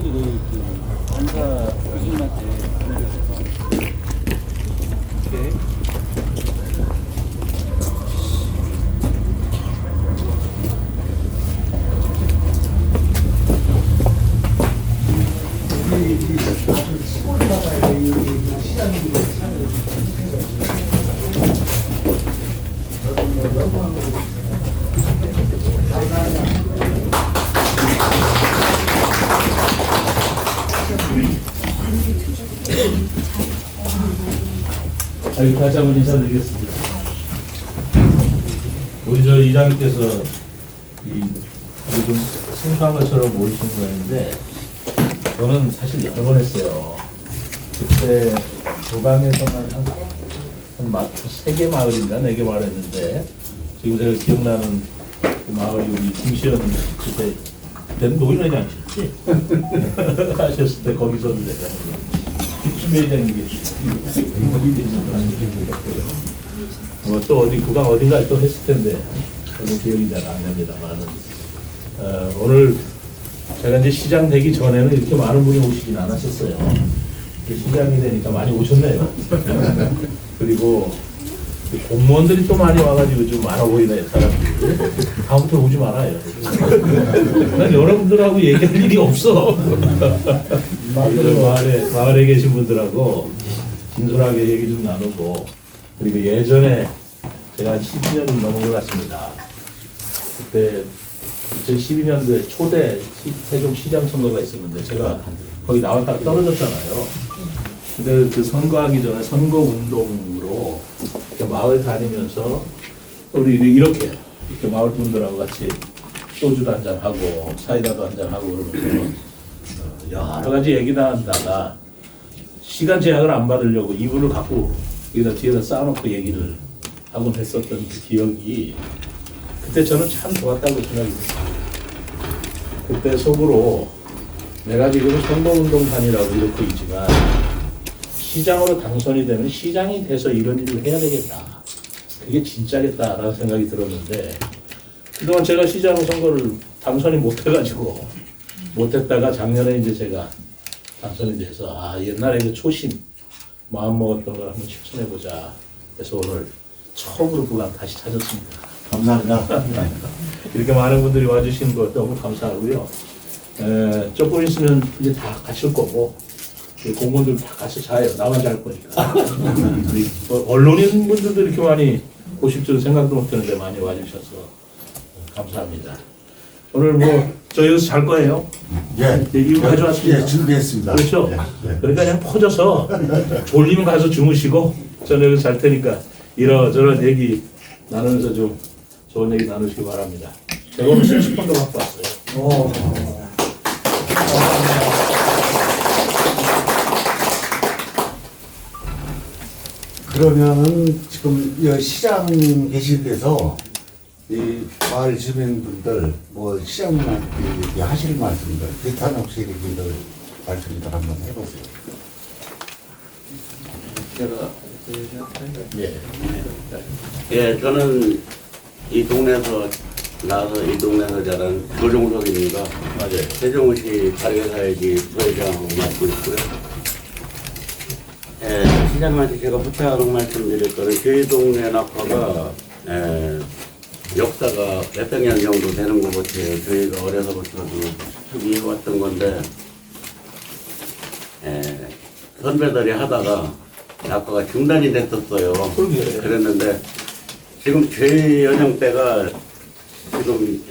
사무실에 그 안사 교수님한테 보내셔서 이렇게 다시 한번 인사드리겠습니다. 우리 저 이장님께서 좀 생소한 것처럼 모이신 거였는데 저는 사실 여러 번 했어요. 그때 도강에서만 한 3개 마을인가 4개 마을 했는데 지금 제가 기억나는 그 마을이 우리 김시현 그때 그때는 노인회장이셨지? 하셨을 때 거기서 내가 김수매장이 또 어디 구강 어딘가 또 했을 텐데 저는 기억이 잘 안 납니다만 오늘 제가 이제 시장 되기 전에는 이렇게 많은 분이 오시진 않았었어요. 시장이 되니까 많이 오셨네요. 그리고 공무원들이 또 많이 와가지고 좀 많아 보이네 사람들이. 다음부터 오지 말아요. 난 여러분들하고 얘기할 일이 없어. 마을에 계신 분들하고 진솔하게 얘기 좀 나누고, 그리고 예전에 제가 한 12년이 넘은 것 같습니다. 그때 2012년도에 초대 세종 시장 선거가 있었는데 제가 거기 나왔다가 떨어졌잖아요. 근데 그 선거하기 전에 선거 운동으로 마을 다니면서 우리 이렇게 마을 분들하고 같이 소주도 한잔 하고 사이다도 한잔 하고 그러면서 여러 가지 얘기 나누다가 시간 제약을 안 받으려고 이불을 갖고 여기다 뒤에다 쌓아놓고 얘기를 하곤 했었던 그 기억이 그때 저는 참 좋았다고 생각이 듭니다. 그때 속으로 내가 지금 선거운동 단이라고 이렇게 있지만 시장으로 당선이 되면 시장이 돼서 이런 일을 해야 되겠다. 그게 진짜겠다라는 생각이 들었는데 그동안 제가 시장 선거를 당선이 못해가지고 못했다가 작년에 이제 제가 당선이 돼서 옛날에 그 초심 마음 먹었던 걸 한번 실천해보자. 그래서 오늘 처음으로 구강 다시 찾았습니다. 감사합니다. 이렇게 많은 분들이 와주신 것 너무 감사하고요. 조금 있으면 이제 다 가실 거고 공무원들 다 같이 자요. 나만 잘 거니까. 언론인 분들도 이렇게 많이 오실 줄은 생각도 못했는데 많이 와주셔서 감사합니다. 오늘 저 여기서 잘 거예요? 예. 이거 가져왔습니다. 예, 준비했습니다. 그렇죠? 예, 예. 그러니까 그냥 퍼져서 졸리면 가서 주무시고 저는 여기서 잘 테니까 이런저런 얘기 나누면서 좀 좋은 얘기 나누시기 바랍니다. 제가 오늘 신축권도 갖고 왔어요. 그러면은 지금 이 시장 계시께서 이 마을 주민분들 시장님한테 하실 말씀들, 비탄 혹시 얘기들 말씀들 한번 해보세요. 제가 예, 저는 이 동네에서 나와서 이 동네에서 자란 조종석입니다. 맞아요. 세종시 가게사회지 부회장 맡고 있고요. 예, 시장님한테 제가 부탁하는 말씀 드릴 거는 저희 동네 낙화가 역사가 몇백 년 정도 되는 것 같아요. 저희가 어려서부터도 쭉 이어왔던 건데 선배들이 하다가 낙화가 중단이 됐었어요. 그랬는데 지금 제 연령대가 지금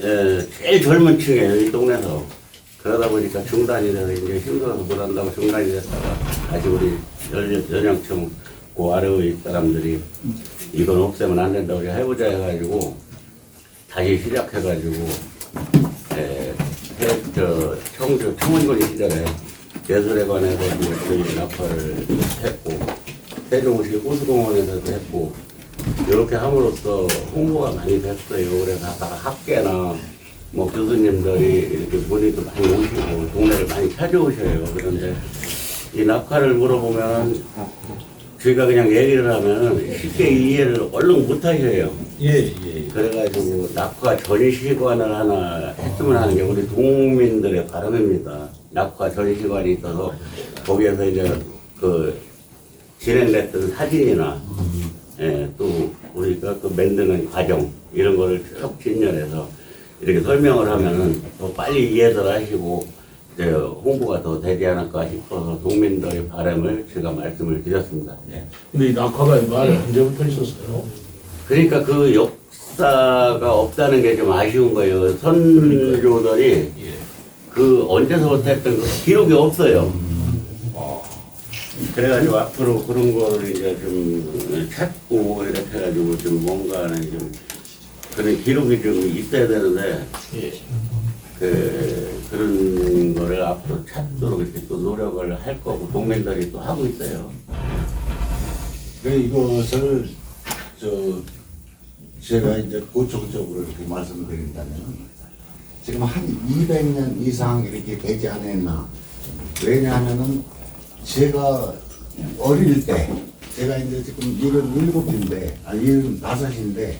제일 젊은 층이에요, 이 동네에서. 그러다 보니까 중단이 돼서 이제 힘들어서 못한다고 중단이 됐다가 다시 우리 연령층 그 아래의 사람들이 이건 없애면 안 된다고 우리 해보자 해가지고 다시 시작해가지고 청주 청원거리 시절에 예술회관에서 저희 낙화를 했고 세종시 호수공원에서도 했고 이렇게 함으로써 홍보가 많이 됐어요. 그래서 학계나 교수님들이 이렇게 문의도 많이 오시고 동네를 많이 찾아오셔요. 그런데 이 낙화를 물어보면 저희가 그냥 얘기를 하면 쉽게 이해를 얼른 못 하셔요. 예. 그래가지고 낙화 전시관을 하나 했으면 하는 게 우리 동민들의 바람입니다. 낙화 전시관이 있어서 거기에서 이제 그 진행됐던 사진이나 예, 또 우리가 그 만드는 과정 이런 거를 쭉 진열해서 이렇게 설명을 하면은 더 빨리 이해를 하시고 이제 홍보가 더 되지 않을까 싶어서 동민들의 바람을 제가 말씀을 드렸습니다. 예. 근데 이 낙화가 말 언제부터 있었어요? 그러니까 그 역사가 없다는 게 좀 아쉬운 거예요. 선조들이 그 언제서부터 했던 그 기록이 없어요. 그래가지고 앞으로 그런 거를 이제 좀 찾고 이렇게 해가지고 좀 뭔가는 좀 그런 기록이 좀 있어야 되는데 그런 거를 앞으로 찾도록 이렇게 또 노력을 할 거고 동맹들이 또 하고 있어요. 이것을 제가 이제 고정적으로 이렇게 말씀드린다면 지금 한 200년 이상 이렇게 되지 않았나. 왜냐하면은 제가 어릴 때 제가 이제 지금 77인데 아니 75인데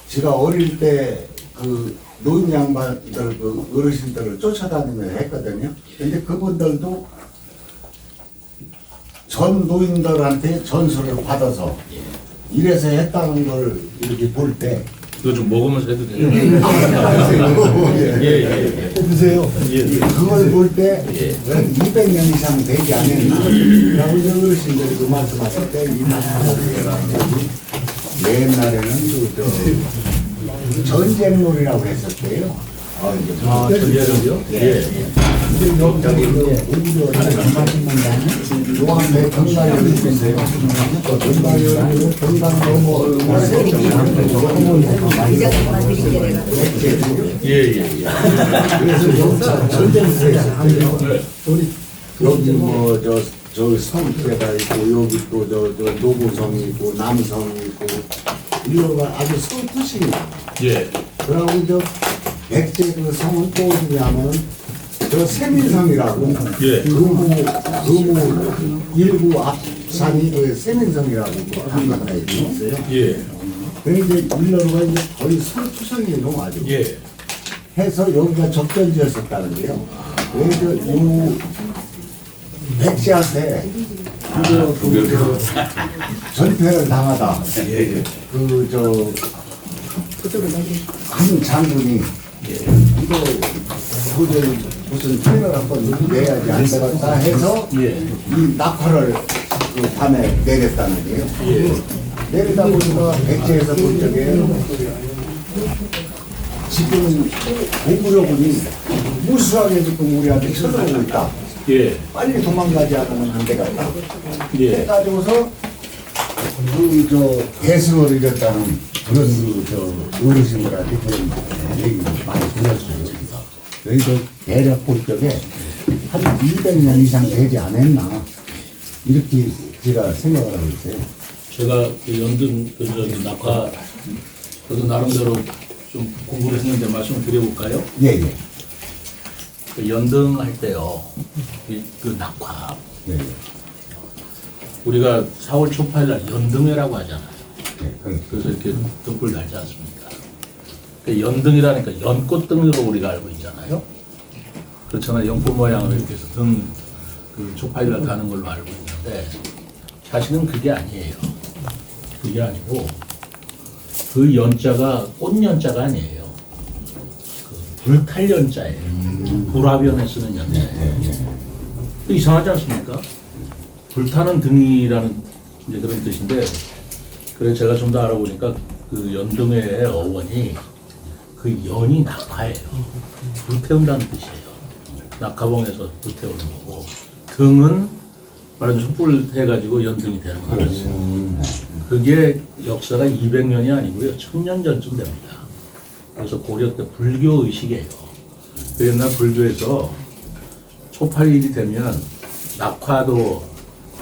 제가 어릴 때 그 노인 양반들 그 어르신들을 쫓아다니며 했거든요. 근데 그분들도 전 노인들한테 전수를 받아서 이래서 했다는 걸 이렇게 볼 때 이거 좀 먹으면서 해도 돼요? 예. 보세요. 그걸 볼 때 한 200년 이상 되지 않았나. 라고 이제 어르신들이 그 말씀하실 때 이 말씀을 옛날에는 전쟁놀이라고 했었대요. 전쟁이요? 예. 근데 여기 오히려 요한배 건강이 있는데요. 건강 너무 예. 그래서 여기서 전쟁에서 여기 저 성태가 있고 여기 또 저 노부성이 있고 남성이 있고 이거가 아주 성투시입니다. 예. 그러고 저 백제 그 성은 또 어디냐면 저 세민성이라고 예. 금호 일부 앞산이 그 세민성이라고 한가에 있어요. 예. 그런데 일러가 이제 거의 성투성이에요 아주. 예. 해서 여기가 적전지였었다는 게요. 그래서 이 백제한테 그 전패를 당하다 한 장군이 이거 도저히 무슨 편을 한번 내야지 안 되겠다 해서 이 낙화를 그 밤에 내렸다는 게요. 내리다 보니까 백제에서 본 적에 지금 고구려군이 무수하게 지금 우리한테 쳐들어오고 있다. 예. 빨리 도망가지 않으면 안 되겠다. 예. 해가지고서 대승을 이뤘다는 그런 어르신들한테 그런 얘기 많이 들었어요. 그래서 대략 볼 적에 한 200년 이상 되지 않았나 이렇게 제가 생각을 하고 있어요. 제가 그 연등 그 낙화 그래서 나름대로 좀 공부를 했는데 말씀을 드려볼까요? 예. 그 연등 할 때요. 그 낙화 네. 우리가 4월 초파일 날 연등회라고 하잖아요. 네. 그래서 이렇게 등불 달지 않습니까? 그 연등이라니까 연꽃등으로 우리가 알고 있잖아요. 그렇잖아요. 연꽃 모양으로 이렇게 해서 그 초파일 날 가는 걸로 알고 있는데 사실은 그게 아니에요. 그게 아니고 그 연자가 꽃 연자가 아니에요. 그 불탈 연자예요. 불화변에 쓰는 연자예요. 이상하지 않습니까? 불타는 등이라는 이제 그런 뜻인데, 그래서 제가 좀 더 알아보니까 그 연등회의 어원이 그 연이 낙화예요. 불태운다는 뜻이에요. 낙화봉에서 불태우는 거고, 등은 말하자면 촛불 해가지고 연등이 되는 거죠. 그게 역사가 200년이 아니고요. 1000년 전쯤 됩니다. 그래서 고려 때 불교 의식이에요. 그 옛날 불교에서 초팔일이 되면 낙화도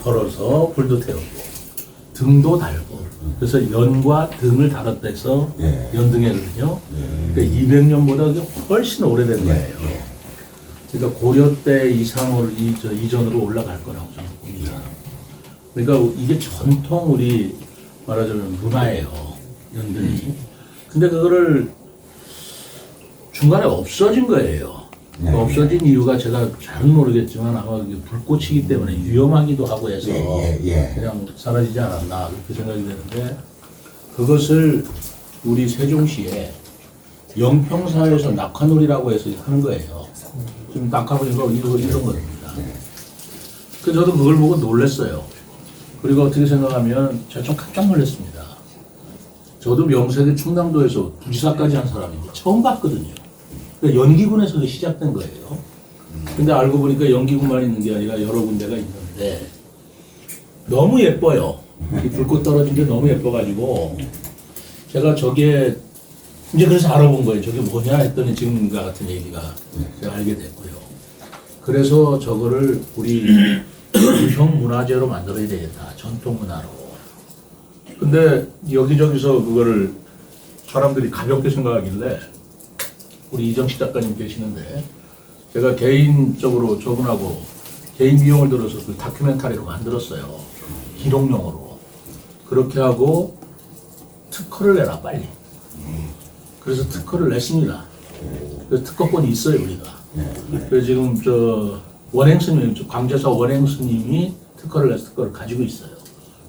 걸어서 불도 태우고 등도 달고 그래서 연과 등을 달았다 해서 연등회거든요. 그러니까 200년보다 훨씬 오래된 거예요. 그러니까 고려 때 이상으로 이전으로 올라갈 거라고 저는 봅니다. 그러니까 이게 전통 우리 말하자면 문화예요. 연등이. 근데 그거를 중간에 없어진 거예요. 네. 없어진 이유가 제가 잘은 모르겠지만 아마 이게 불꽃이기 때문에 위험하기도 하고 해서 예. 그냥 사라지지 않았나 그렇게 생각이 되는데 그것을 우리 세종시에 영평사에서 낙화놀이라고 해서 하는 거예요. 지금 낙화놀이가 이런 겁니다. 그래서 저도 그걸 보고 놀랐어요. 그리고 어떻게 생각하면 제가 좀 깜짝 놀랐습니다. 저도 명색의 충남도에서 부지사까지 한 사람인데 처음 봤거든요. 그러니까 연기군에서 시작된 거예요. 근데 알고 보니까 연기군만 있는 게 아니라 여러 군데가 있는데 너무 예뻐요. 이 불꽃 떨어진 게 너무 예뻐가지고 제가 저게 이제 그래서 알아본 거예요. 저게 뭐냐 했더니 지금과 같은 얘기가 제가 알게 됐고요. 그래서 저거를 우리 유형 문화재로 만들어야 되겠다. 전통 문화로. 근데 여기저기서 그거를 사람들이 가볍게 생각하길래 우리 이정식 작가님 계시는데 제가 개인적으로 저분하고 개인 비용을 들어서 그 다큐멘터리로 만들었어요. 기록용으로. 그렇게 하고 특허를 내라 빨리. 그래서 특허를 냈습니다. 그래서 특허권이 있어요 우리가. 그래서 지금 저 원행스님, 광제사 원행스님이 특허를 내서 특허를 가지고 있어요.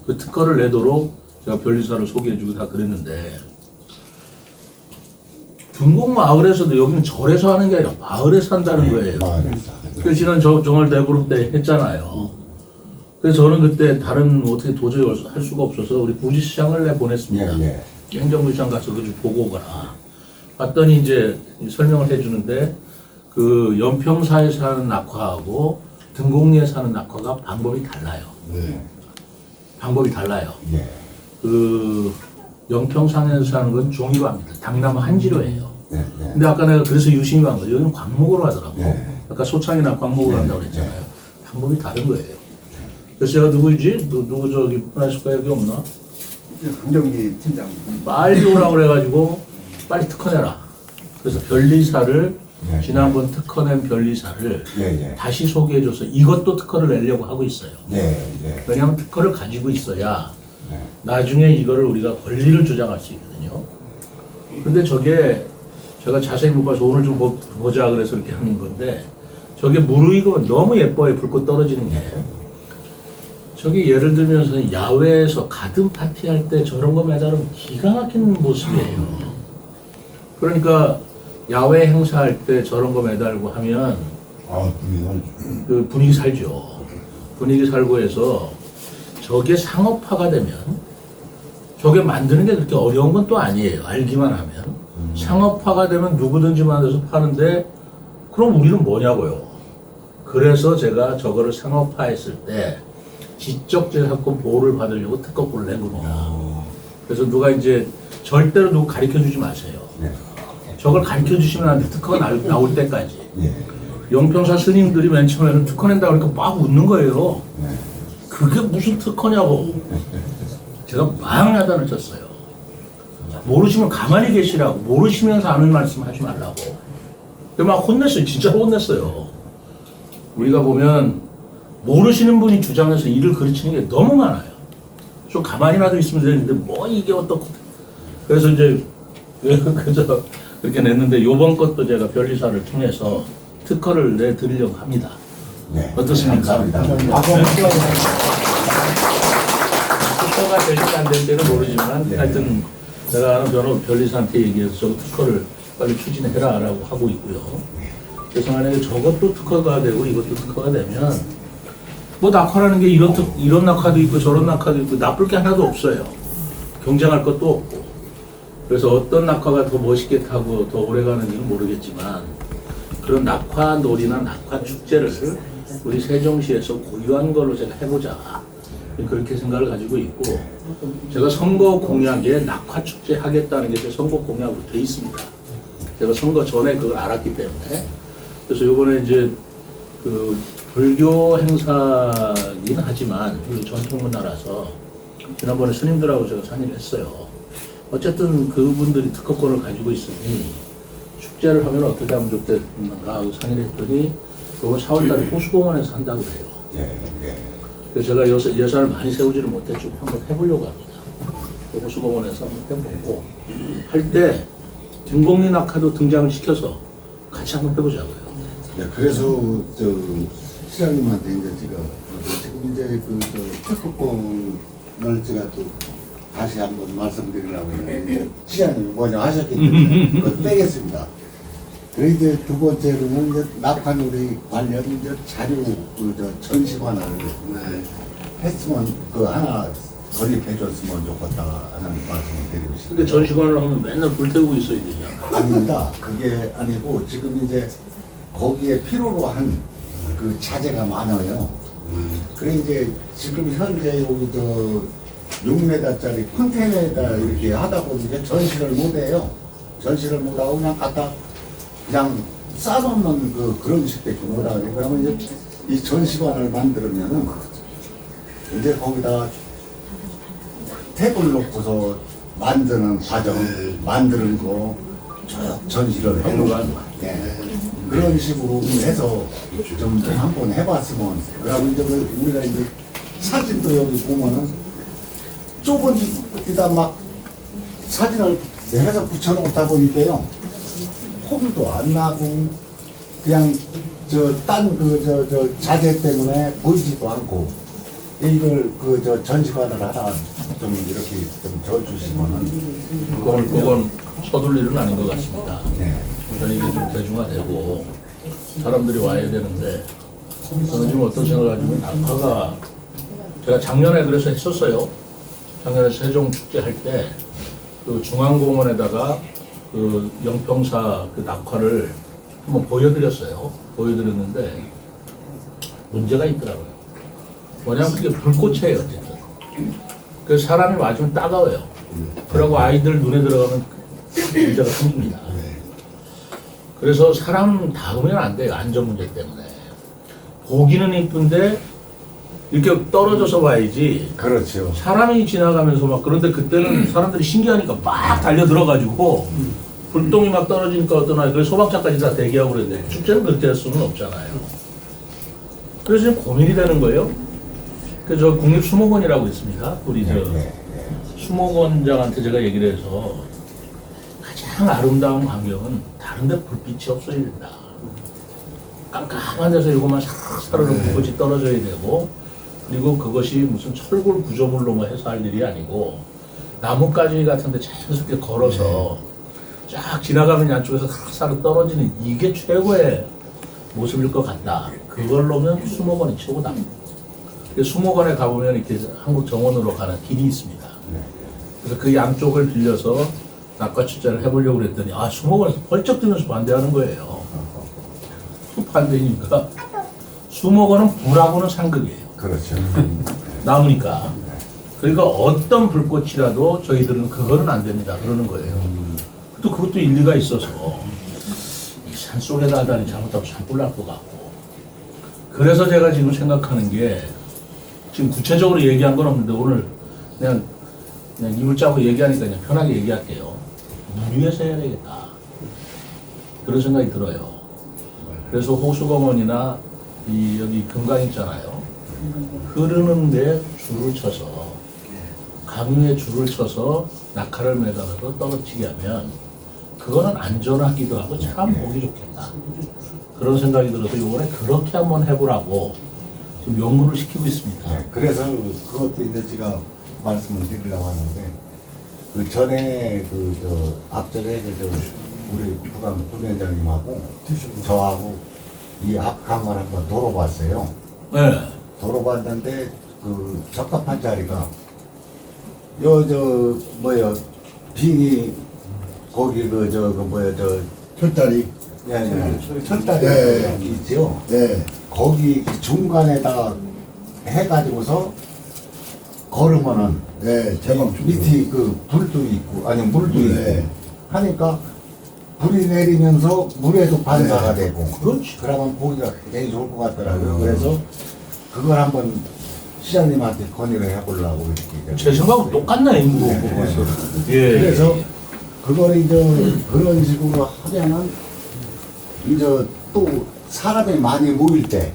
그 특허를 내도록 제가 변리사를 소개해주고 다 그랬는데 중국 마을에서도 여기는 절에서 하는 게 아니라 마을에서 한다는 거예요. 그래서 지난 정월 대보름 때 했잖아요. 그래서 저는 그때 다른 어떻게 도저히 할 수가 없어서 우리 부지시장을 내보냈습니다. 행정부시장 가서 그거 좀 보고 오거나. 봤더니 이제 설명을 해주는데 그 연평사에서 하는 낙화하고 등곡리에서 하는 낙화가 방법이 달라요. 방법이 달라요. 그 연평산에서 하는 건 종이로합니다. 당나무 한지로예요. 근데 아까 내가 그래서 유심히 간 거예요. 여기는 광목으로 하더라고. 아까 소창이나 광목으로 한다고 그랬잖아요. 방법이 다른 거예요. 그래서 제가 누구지? 누구 저기 문화예술가 여기 없나? 강정기 팀장. 빨리 오라고 그래가지고 빨리 특허내라. 그래서 변리사를 지난번 특허낸 변리사를 다시 소개해줘서 이것도 특허를 내려고 하고 있어요. 왜냐하면 특허를 가지고 있어야 나중에 이거를 우리가 권리를 주장할 수 있거든요. 근데 저게 제가 자세히 못 봐서 오늘 좀 보자 그래서 이렇게 하는 건데 저게 무르익으면 너무 예뻐요. 불꽃 떨어지는 게. 저기 예를 들면서 야외에서 가든 파티할 때 저런 거 매달으면 기가 막히는 모습이에요. 그러니까 야외 행사할 때 저런 거 매달고 하면 그 분위기 살죠. 분위기 살고 해서 저게 상업화가 되면 저게 만드는 게 그렇게 어려운 건 또 아니에요. 알기만 하면. 상업화가 되면 누구든지 만들어서 파는데 그럼 우리는 뭐냐고요. 그래서 제가 저거를 상업화했을 때 지적재산권 보호를 받으려고 특허권을 낸 겁니다. 그래서 누가 이제 절대로 누구 가르쳐 주지 마세요. 저걸 가르쳐 주시면 안 돼. 특허가 나올 때까지. 영평사 스님들이 맨 처음에는 특허 낸다고 그러니까 막 웃는 거예요. 그게 무슨 특허냐고. 제가 막 야단을 쳤어요. 모르시면 가만히 계시라고. 모르시면서 아는 말씀 하지 말라고. 막 혼냈어요. 진짜로 혼냈어요. 우리가 보면 모르시는 분이 주장해서 일을 가르치는 게 너무 많아요. 좀 가만히라도 있으면 되는데 뭐 이게 어떻고. 그래서 이제 그래서 그렇게 냈는데 요번 것도 제가 변리사를 통해서 특허를 내드리려고 합니다. 어떻습니까? 특허가 될지 안 될지는 모르지만 하여튼 제가 아는 변리사한테 얘기해서 저 특허를 빨리 추진해라라고 하고 있고요. 그래서 만약에 저것도 특허가 되고 이것도 특허가 되면 뭐 낙화라는 게 이런 낙화도 있고 저런 낙화도 있고 나쁠 게 하나도 없어요. 경쟁할 것도 없고. 그래서 어떤 낙화가 더 멋있게 타고 더 오래 가는지는 모르겠지만 그런 낙화 놀이나 낙화 축제를 우리 세종시에서 고유한 걸로 제가 해보자. 그렇게 생각을 가지고 있고 제가 선거 공약에 낙화 축제 하겠다는 게 제 선거 공약으로 돼 있습니다. 제가 선거 전에 그걸 알았기 때문에 그래서 이번에 이제 그 불교 행사긴 하지만 우리 전통 문화라서 지난번에 스님들하고 제가 상의를 했어요. 어쨌든 그분들이 특허권을 가지고 있으니 축제를 하면 어떻게 하면 좋겠는가 하고 상의를 했더니 그거 4월달에 호수공원에서 한다고 해요. 그래서 제가 예산을 많이 세우지를 못했지만 한번 해보려고 합니다. 호수공원에서 한번 해보고 할 때 등곡리 낙하도 등장을 시켜서 같이 한번 해보자고요. 네, 그래서 저 시장님한테 이제 제가 지금 이제 그저 특허권을 제가 또 다시 한번 말씀드리려고 했는데 시장님이 먼저 하셨기 때문에 그걸 빼겠습니다. 그리고 이제 두 번째로는 이제 낙하놀이 관련 이제 자료 그저 전시관을 했으면 그 하나 건립해줬으면 좋겠다 하는 말씀을 드리고 싶습니다. 근데 전시관을 하면 맨날 불태우고 있어야 되냐. 아닙니다. 그게 아니고 지금 이제 거기에 필요로 한 그 자재가 많아요. 그래 이제 지금 현재 여기 저 6m짜리 컨테이너에다 이렇게 하다 보니까 전시를 못 해요. 전시를 못 하고 그냥 갖다 그냥 싸놓는 그런 식밖에 못 하게. 그러면 이제 이 전시관을 만들면은 이제 거기다 탭을 놓고서 만드는 과정, 만드는 거 쭉 전시를 해놓은 그런 식으로 해서 좀 한번 해봤으면. 그러면 이제 우리가 이제 사진도 여기 보면은 좁은 데다 막 사진을 해서 붙여놓다 보니까요, 폼도 안 나고 그냥 저 자재 때문에 보이지도 않고, 이걸 전시관을 하나 좀 이렇게 좀 져주시면은. 그건 서둘 일은 아닌 것 같습니다. 네. 우선 이게 좀 대중화되고 사람들이 와야 되는데, 저는 지금 어떤 생각을 가지고 낙하가, 제가 작년에 그래서 했었어요. 작년에 세종 축제 할 때 그 중앙공원에다가 그 영평사 그 낙하를 한번 보여드렸어요. 보여드렸는데 문제가 있더라고요. 뭐냐면 그게 불꽃이에요, 어쨌든. 그래서 사람이 맞으면 따가워요. 그러고 아이들 눈에 들어가면 문제가 생깁니다. 그래서 사람 닿으면 안 돼요, 안전 문제 때문에. 보기는 이쁜데 이렇게 떨어져서 봐야지. 그렇죠. 사람이 지나가면서 막, 그런데 그때는 사람들이 신기하니까 막 달려 들어가지고 불똥이 막 떨어지니까 어떤 아이, 그래서 소방차까지 다 대기하고 그랬는데 축제는 그렇게 할 수는 없잖아요. 그래서 지금 고민이 되는 거예요. 그래서 저 국립수목원이라고 있습니다. 우리 저 수목원장한테 제가 얘기를 해서 가장 아름다운 광경은 다른 데 불빛이 없어야 된다. 깜깜한 데서 이거만 사르르 불꽃이 떨어져야 되고, 그리고 그것이 무슨 철골 구조물로만 해서 할 일이 아니고 나뭇가지 같은 데 자연스럽게 걸어서 쫙 지나가면 양쪽에서 사르르 떨어지는 이게 최고의 모습일 것 같다. 그걸로면 수목원이 최고다. 수목원에 가보면 이렇게 한국 정원으로 가는 길이 있습니다. 그래서 그 양쪽을 빌려서 낙과 축제를 해보려고 그랬더니 수목원에서 펄쩍 뛰면서 반대하는 거예요. 반대니까 수목원은 불하고는 상극이에요. 그렇죠. 나무니까. 그러니까 어떤 불꽃이라도 저희들은 그거는 안 됩니다. 그러는 거예요. 또 그것도 일리가 있어서 이 산속에다 하다니 잘못하면 산불 날 것 같고. 그래서 제가 지금 생각하는 게, 지금 구체적으로 얘기한 건 없는데 오늘 그냥 입을 짜고 얘기하니까 그냥 편하게 얘기할게요. 물 위에서 해야 되겠다. 그런 생각이 들어요. 그래서 호수공원이나 여기 금강 있잖아요. 흐르는데 줄을 쳐서, 강위에 줄을 쳐서 낙하를 매달아서 떨어지게 하면 그거는 안전하기도 하고 참 보기 좋겠다. 그런 생각이 들어서 이번에 그렇게 한번 해보라고 지금 연구를 시키고 있습니다. 네, 그래서 그것도 이제 제가 말씀을 드리려고 하는데, 그 전에 앞전에 우리 부감 부위원장님하고 저하고 이 앞강을 한번 돌아봤어요. 네. 돌아봤는데 그 적합한 자리가 빙이 거기 철다리. 철다리 있죠. 네. 거기 중간에다가 해가지고서 걸으면은 밑에 그 불도 있고 아니 물도 있고 하니까 불이 내리면서 물에도 반사가 되고, 그렇지. 그러면 보기가 굉장히 좋을 것 같더라고요. 그래서 그걸 한번 시장님한테 건의를 해보려고 이렇게. 제 생각은 똑같네, 인구. 예. 그래서 그걸 이제 그런 식으로 하면은 이제 또 사람이 많이 모일 때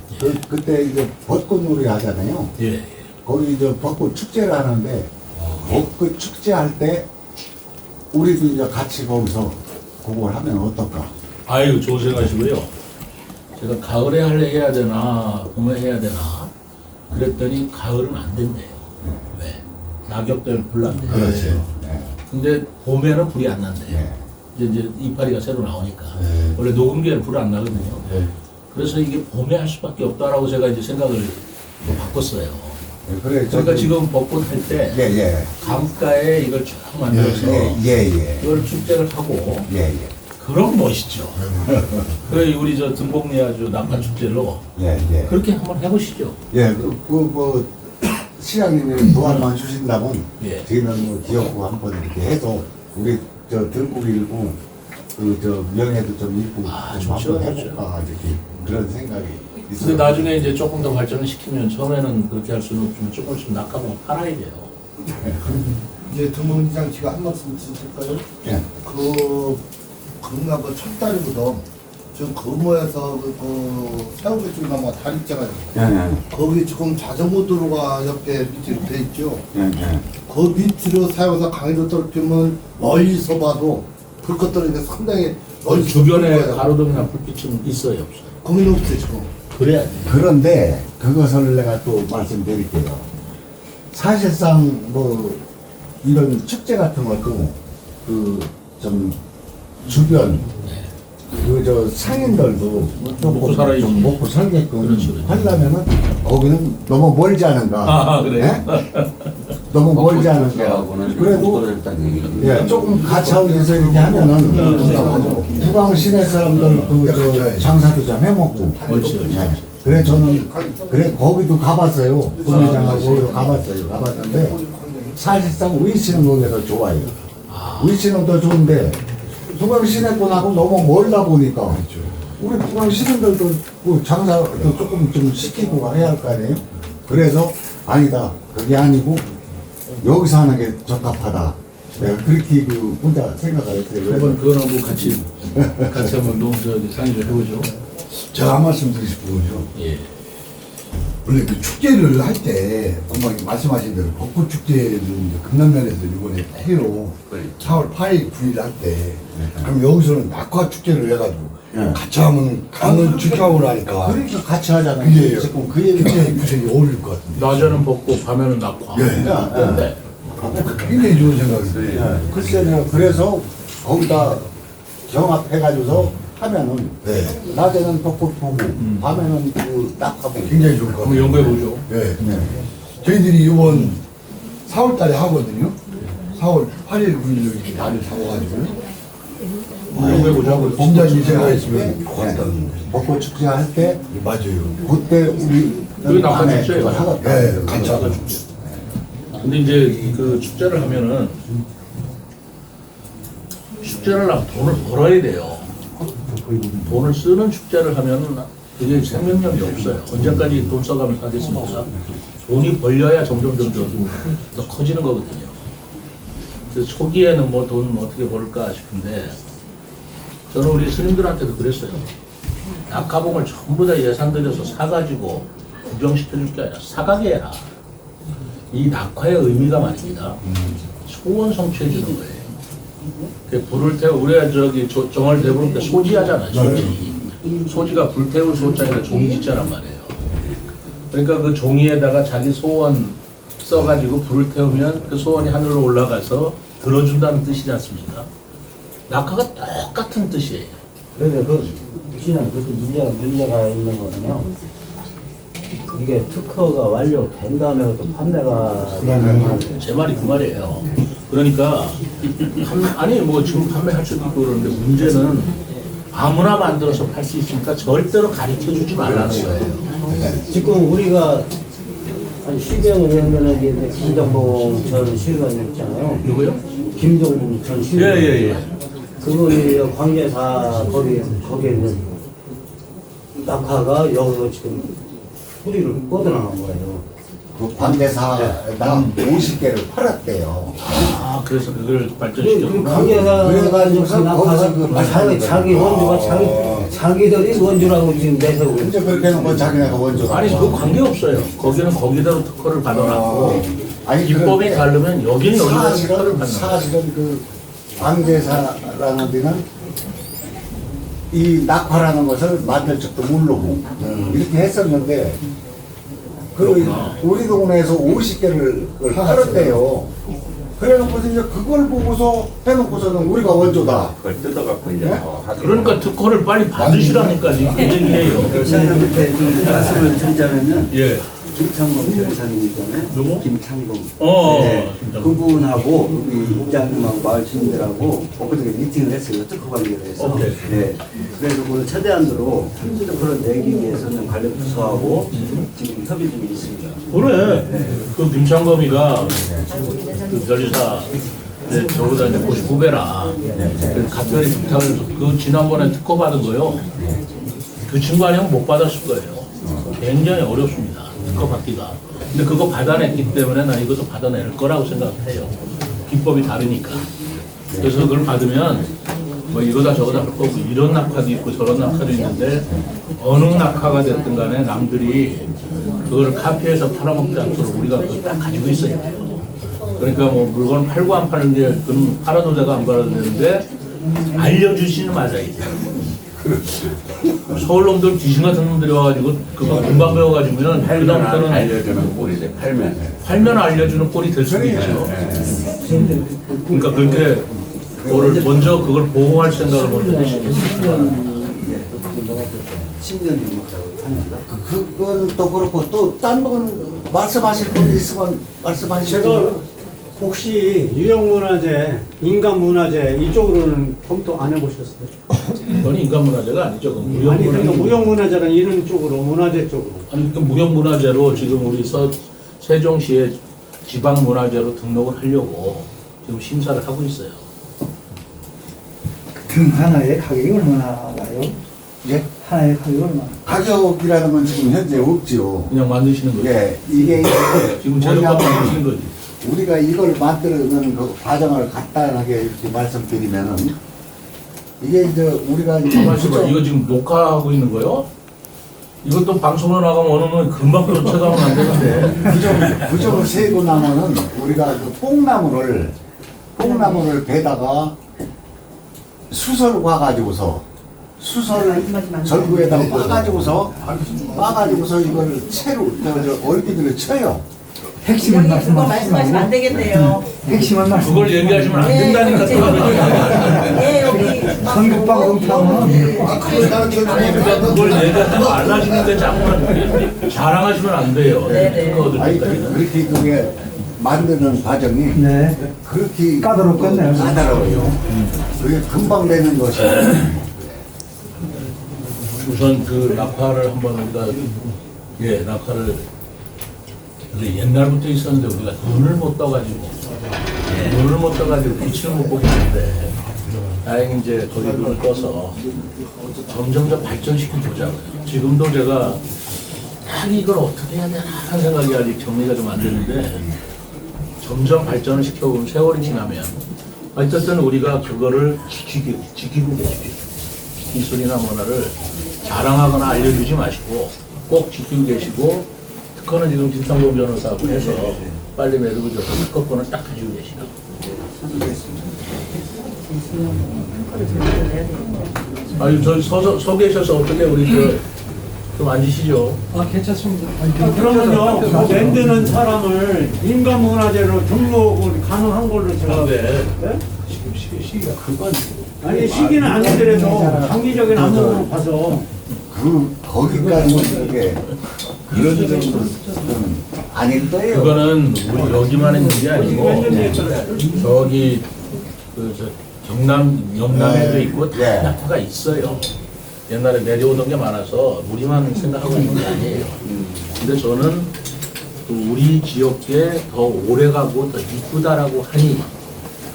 그때 이제 벚꽃놀이 하잖아요. 예. 거기 이제 벚꽃 축제를 하는데 벚꽃 축제할 때 우리도 이제 같이 거기서 그걸 하면 어떨까? 아유, 좋은 생각이시고요. 제가 가을에 해야 되나 봄에 해야 되나 그랬더니 가을은 안 된대요. 왜? 낙엽 때문에 불 난대요. 그렇죠. 네. 근데 봄에는 불이 안 난대요. 네. 이제 이파리가 새로 나오니까. 네. 원래 녹음기에는 불 안 나거든요. 네. 그래서 이게 봄에 할 수밖에 없다라고 제가 이제 생각을 또 바꿨어요. 그래, 그러니까 지금 벚꽃 할 때 예, 예. 강가에 이걸 쫙 만들어서 예. 이걸 축제를 하고 예. 그럼 멋있죠. 그래 우리 저 등곡리 아주 낙하 축제로 예. 그렇게 한번 해보시죠. 예, 뭐, 시장님이 도안만 주신다면, 예. 저희는 뭐 기억고 한번 이렇게 해서, 우리 저 들고 일고, 명예도 좀 있고, 아, 좀 좋죠, 한번 좋죠. 해볼까, 이렇게 그런 생각이 근데 있어요. 나중에 이제 조금 더 발전을 시키면 처음에는 그렇게 할 수는 없지만 조금씩 낙하봉 팔아야 돼요. 이제 등문장 씨가 한 말씀 드실까요? 예. 그날 첫 달이거든. 지금 거모에서 새우개 쪽 나무가 다리 있잖아요. 예. 거기 지금 자전거 도로가 옆에 밑으로 돼 있죠. 예. 그 밑으로 사용해서 강의로 떨피면 멀리서 봐도 불꽃 떨어지는 게 상당히 멀리 주변에 가로등이나 불빛은 있어요, 없어요? 거기는 없어요 지금. 그래야지. 그런데, 그것을 내가 또 말씀드릴게요. 사실상, 뭐, 이런 축제 같은 것도, 좀, 주변, 상인들도 먹고 살아야지. 좀 먹고 살게끔 그렇죠. 하려면은 거기는 너무 멀지 않은가. 아, 그래요? 예? 너무 멀지 않은가. 그래도 예, 조금 가차원에서 이렇게 하면은 부강 시내 사람들 장사도 좀 해먹고. 그렇지. 예. 그래 저는 거기도 가봤어요. 구매장하고 거기도 가봤는데 사실상 위치는 거기가 더 좋아요. 위치는 더 좋은데 부강 시내권하고 너무 멀다 보니까 우리 부강 시민들도 뭐 장사도 조금 좀 시키고 해야 할 거 아니에요? 그래서 아니다. 그게 아니고 여기서 하는 게 적합하다. 내가 그렇게 혼자 생각을 했어요. 한번 그거는 뭐 같이 한번 상의를 해보죠. 제가 한 말씀 드리고 싶은요. 예. 원래 그 축제를 할 때, 금방 말씀하신 대로 벚꽃 축제는 금남면에서 이번에 해요. 4월 8일, 9일 할 때. 그럼 여기서는 낙화 축제를 해가지고 같이 하면 강은 축제하고 나니까 그러니까 같이 하잖아요. 그게 지금 그 얘기 굉장히 구색이 어울릴 것 같은데. 낮에는 벚꽃, 밤에는 낙화. 예. 근데 굉장히 좋은 생각인데. 글쎄 내가 그래서 거기다 경합해가지고서 하면은 네. 낮에는 벚꽃 보고 밤에는 그 낙하고 굉장히 좋을 것 한번 같아요. 연구해보죠. 예. 저희들이 이번 4월 달에 하거든요. 4월 8일, 9일 이렇게 날을 잡아가지고요. 연구해보자고. 진짜 이 생각했으면 좋았다는 네. 벚꽃 축제 할 때 맞아요. 그때 우리 그게 낙하 축제예요. 하겠다. 예, 같이 하고. 근데 이제 그 축제를 하면은 축제를 하면 돈을 벌어야 돼요. 돈을 쓰는 축제를 하면은 그게 생명력이 없어요. 언제까지 돈 써가면서 하겠습니까? 돈이 벌려야 점점 더 커지는 거거든요. 그래서 초기에는 뭐 돈 어떻게 벌을까 싶은데 저는 우리 스님들한테도 그랬어요. 낙하봉을 전부 다 예산 들여서 사가지고 구경시켜줄 게 아니라 사가게 해라. 이 낙화의 의미가 말입니다. 소원 성취해 주는 거예요. 그 불을 태우 우리가 저기 정월 대부를 때 소지하잖아요. 소지. 소지가 불 태울 소자에다 종이 짓자란 말이에요. 그러니까 그 종이에다가 자기 소원 써가지고 불을 태우면 그 소원이 하늘로 올라가서 들어준다는 뜻이지 않습니까? 낙하가 똑같은 뜻이에요. 그런데 그냥 문제가 있는 거는요. 이게 특허가 완료된 다음에도 판매가 되는 제 말이 그 말이에요. 그러니까 아니 뭐 지금 판매할 수도 있고 그러는데 문제는 아무나 만들어서 팔 수 있으니까 절대로 가르쳐주지 말라는 거예요. 지금 우리가 한 10여 년 전에 김정봉 전 시의원 있잖아요. 누구요? 김정봉 전 시의원. 예예예. 그분이 광계사 거기에 있는 낙하가 여기서 지금 뿌리를 뻗어나간 거예요. 그 관대사당 50개를 팔았대요. 아 그래서 그걸 발전시켰구나. 관계사 그래가지고 낙하가 거기서 자기 원주가 자기들이 원주라고 지금 내세우고 있어요. 이제 그렇게 해놓고 자기네가 원조. 아니 그 관계 없어요. 거기는 거기대로 특허를 받아놨고 아니, 기법이 그런데 다르면 여기는 여기대로 특허를 받는 거예요. 사실은 그 관계사라는 데는 이 낙화라는 것을 만들 줄도 모르고 이렇게 했었는데 그 우리 동네에서 50개를 팔았대요. 그래놓고서 이제 그걸 보고서 해놓고서는 우리가 원조다. 그걸 뜯어갖고 이제 더 하더라고요. 그러니까 특허를 빨리 받으시라니까 지금 그 얘기예요. 사장님한테 좀 말씀을 드리자면은 예. 김창범 변호사님이잖아요. 누구? 김창범. 어, 진짜. 그분하고 우리 입장님하고 마을 주민들하고 엊그저께 미팅을 했어요. 특허 관리에 대해서. 오케이. 네. 그래서 그 최대한으로 특허를 내기 위해서는 관련 부서하고 지금 협의 중에 있습니다. 그래. 그 김창범이가 그 변리사 저보다 이제 99배라. 갑자기 부탁을 그 지난번에 특허 받은 거요. 그 친구 아니면 못 받았을 거예요. 굉장히 어렵습니다. 특허 받기가. 근데 그거 받아냈기 때문에 나 이것도 받아낼 거라고 생각해요. 기법이 다르니까. 그래서 그걸 받으면 뭐 이거다 저거다 할 거고 이런 낙하도 있고 저런 낙하도 있는데 어느 낙하가 됐든 간에 남들이 그걸 카피해서 팔아먹지 않도록 우리가 그걸 딱 가지고 있어야 돼요. 그러니까 뭐 물건 팔고 안 파는 게 그건 팔아도 되고 안 팔아도 되는데 알려주시는 맞아야 돼요. 서울 놈들 귀신 같은 놈들이 와가지고 그거 금방 배워가지고는 그다음부터는 알려주는 꼴이죠. 팔면 알려주는 꼴이 될 수도 있죠. 그러니까 그렇게 그거를 먼저 그걸 보호할 생각을 먼저 하시겠어요. 10년 전부터 합니다. 그건 또 그렇고 또 딴 건 말씀하실 분 있으면 말씀하시죠. 제가 혹시 유형문화재, 인간문화재 이쪽으로는 검토 안 해보셨어요? 그건 인간문화재가 아니죠. 그건 아니 그러니까 무형문화재. 무형문화재는 이런 쪽으로 문화재 쪽으로. 아니 그 무형문화재로 지금 우리 세종시에 지방문화재로 등록을 하려고 지금 심사를 하고 있어요. 등 하나에 가격이 얼마나 나요? 예? 하나에 가격이 얼마나? 가격이라는 건 지금 현재 없지요. 그냥 만드시는 거죠. 예, 이게 지금 재료가 뭐냐면 만드시는 거지. 우리가 이걸 만드는 그 과정을 간단하게 이렇게 말씀드리면은 이게 이제 우리가 이제 가만있어 봐. 이거 지금 녹화하고 있는 거요? 이것도 방송으로 나가면 어느 놈이 금방 쫓아가면 안 되는데. 부적을 세고 나면은 우리가 그 뽕나무를 베다가 수설을 과가지고서 수설을 절구에다가 빠가지고서 이걸 채로 저 얼기들을 쳐요. 핵심은 그거 말씀하시면 안 되겠네요. 핵심은 말씀. 그걸 얘기하시면 안 된다니까. 예, 여기 한국방송 타면 그걸 가르쳐주는 그러니까 그걸 얘기하지 말라시는데 자꾸만 자랑하시면 안 돼요. 네네. 그거 얻을 아니 때까지는. 그렇게 그게 만드는 과정이 네. 그렇게 까다롭겠네요. 까다로워요. 그게 금방 되는 것이 우선 그 낙화를 한번 우리가 낙화를 우리 옛날부터 있었는데 우리가 눈을 못 떠가지고 빛을 못 보고 있는데 다행히 이제 거기 눈을 떠서 점점 더 발전시켜 보자고요. 지금도 제가 이걸 어떻게 해야 되나 하는 생각이 아직 정리가 좀 안 되는데 점점 발전을 시켜보면 세월이 지나면 어쨌든 우리가 그거를 지키고 계십시오. 기술이나 뭐나를 자랑하거나 알려주지 마시고 꼭 지키고 계시고 특허는 지금 김창범 변호사하고 해서 빨리 매듭을 줘서 특허권을 딱 가지고 계시라고. 아유 서 계셔서 어떻게 우리 좀 앉으시죠. 그러면요, 만드는 사람을 인간문화재로 등록을 가능한 걸로 제가. 네. 네? 지금 시기가 그건 아니 시기는 아니더라도 장기적인 안목으로 봐서 거기까지는 그게 그런 정도는 좀 아닐 거예요. 그거는 우리 여기만 있는 게 아니고 저기 영남에도 있고 다 낙화가 있어요. 옛날에 내려오던 게 많아서 우리만 생각하고 있는 게 아니에요. 근데 저는 또 우리 지역에 더 오래가고 더 이쁘다라고 하니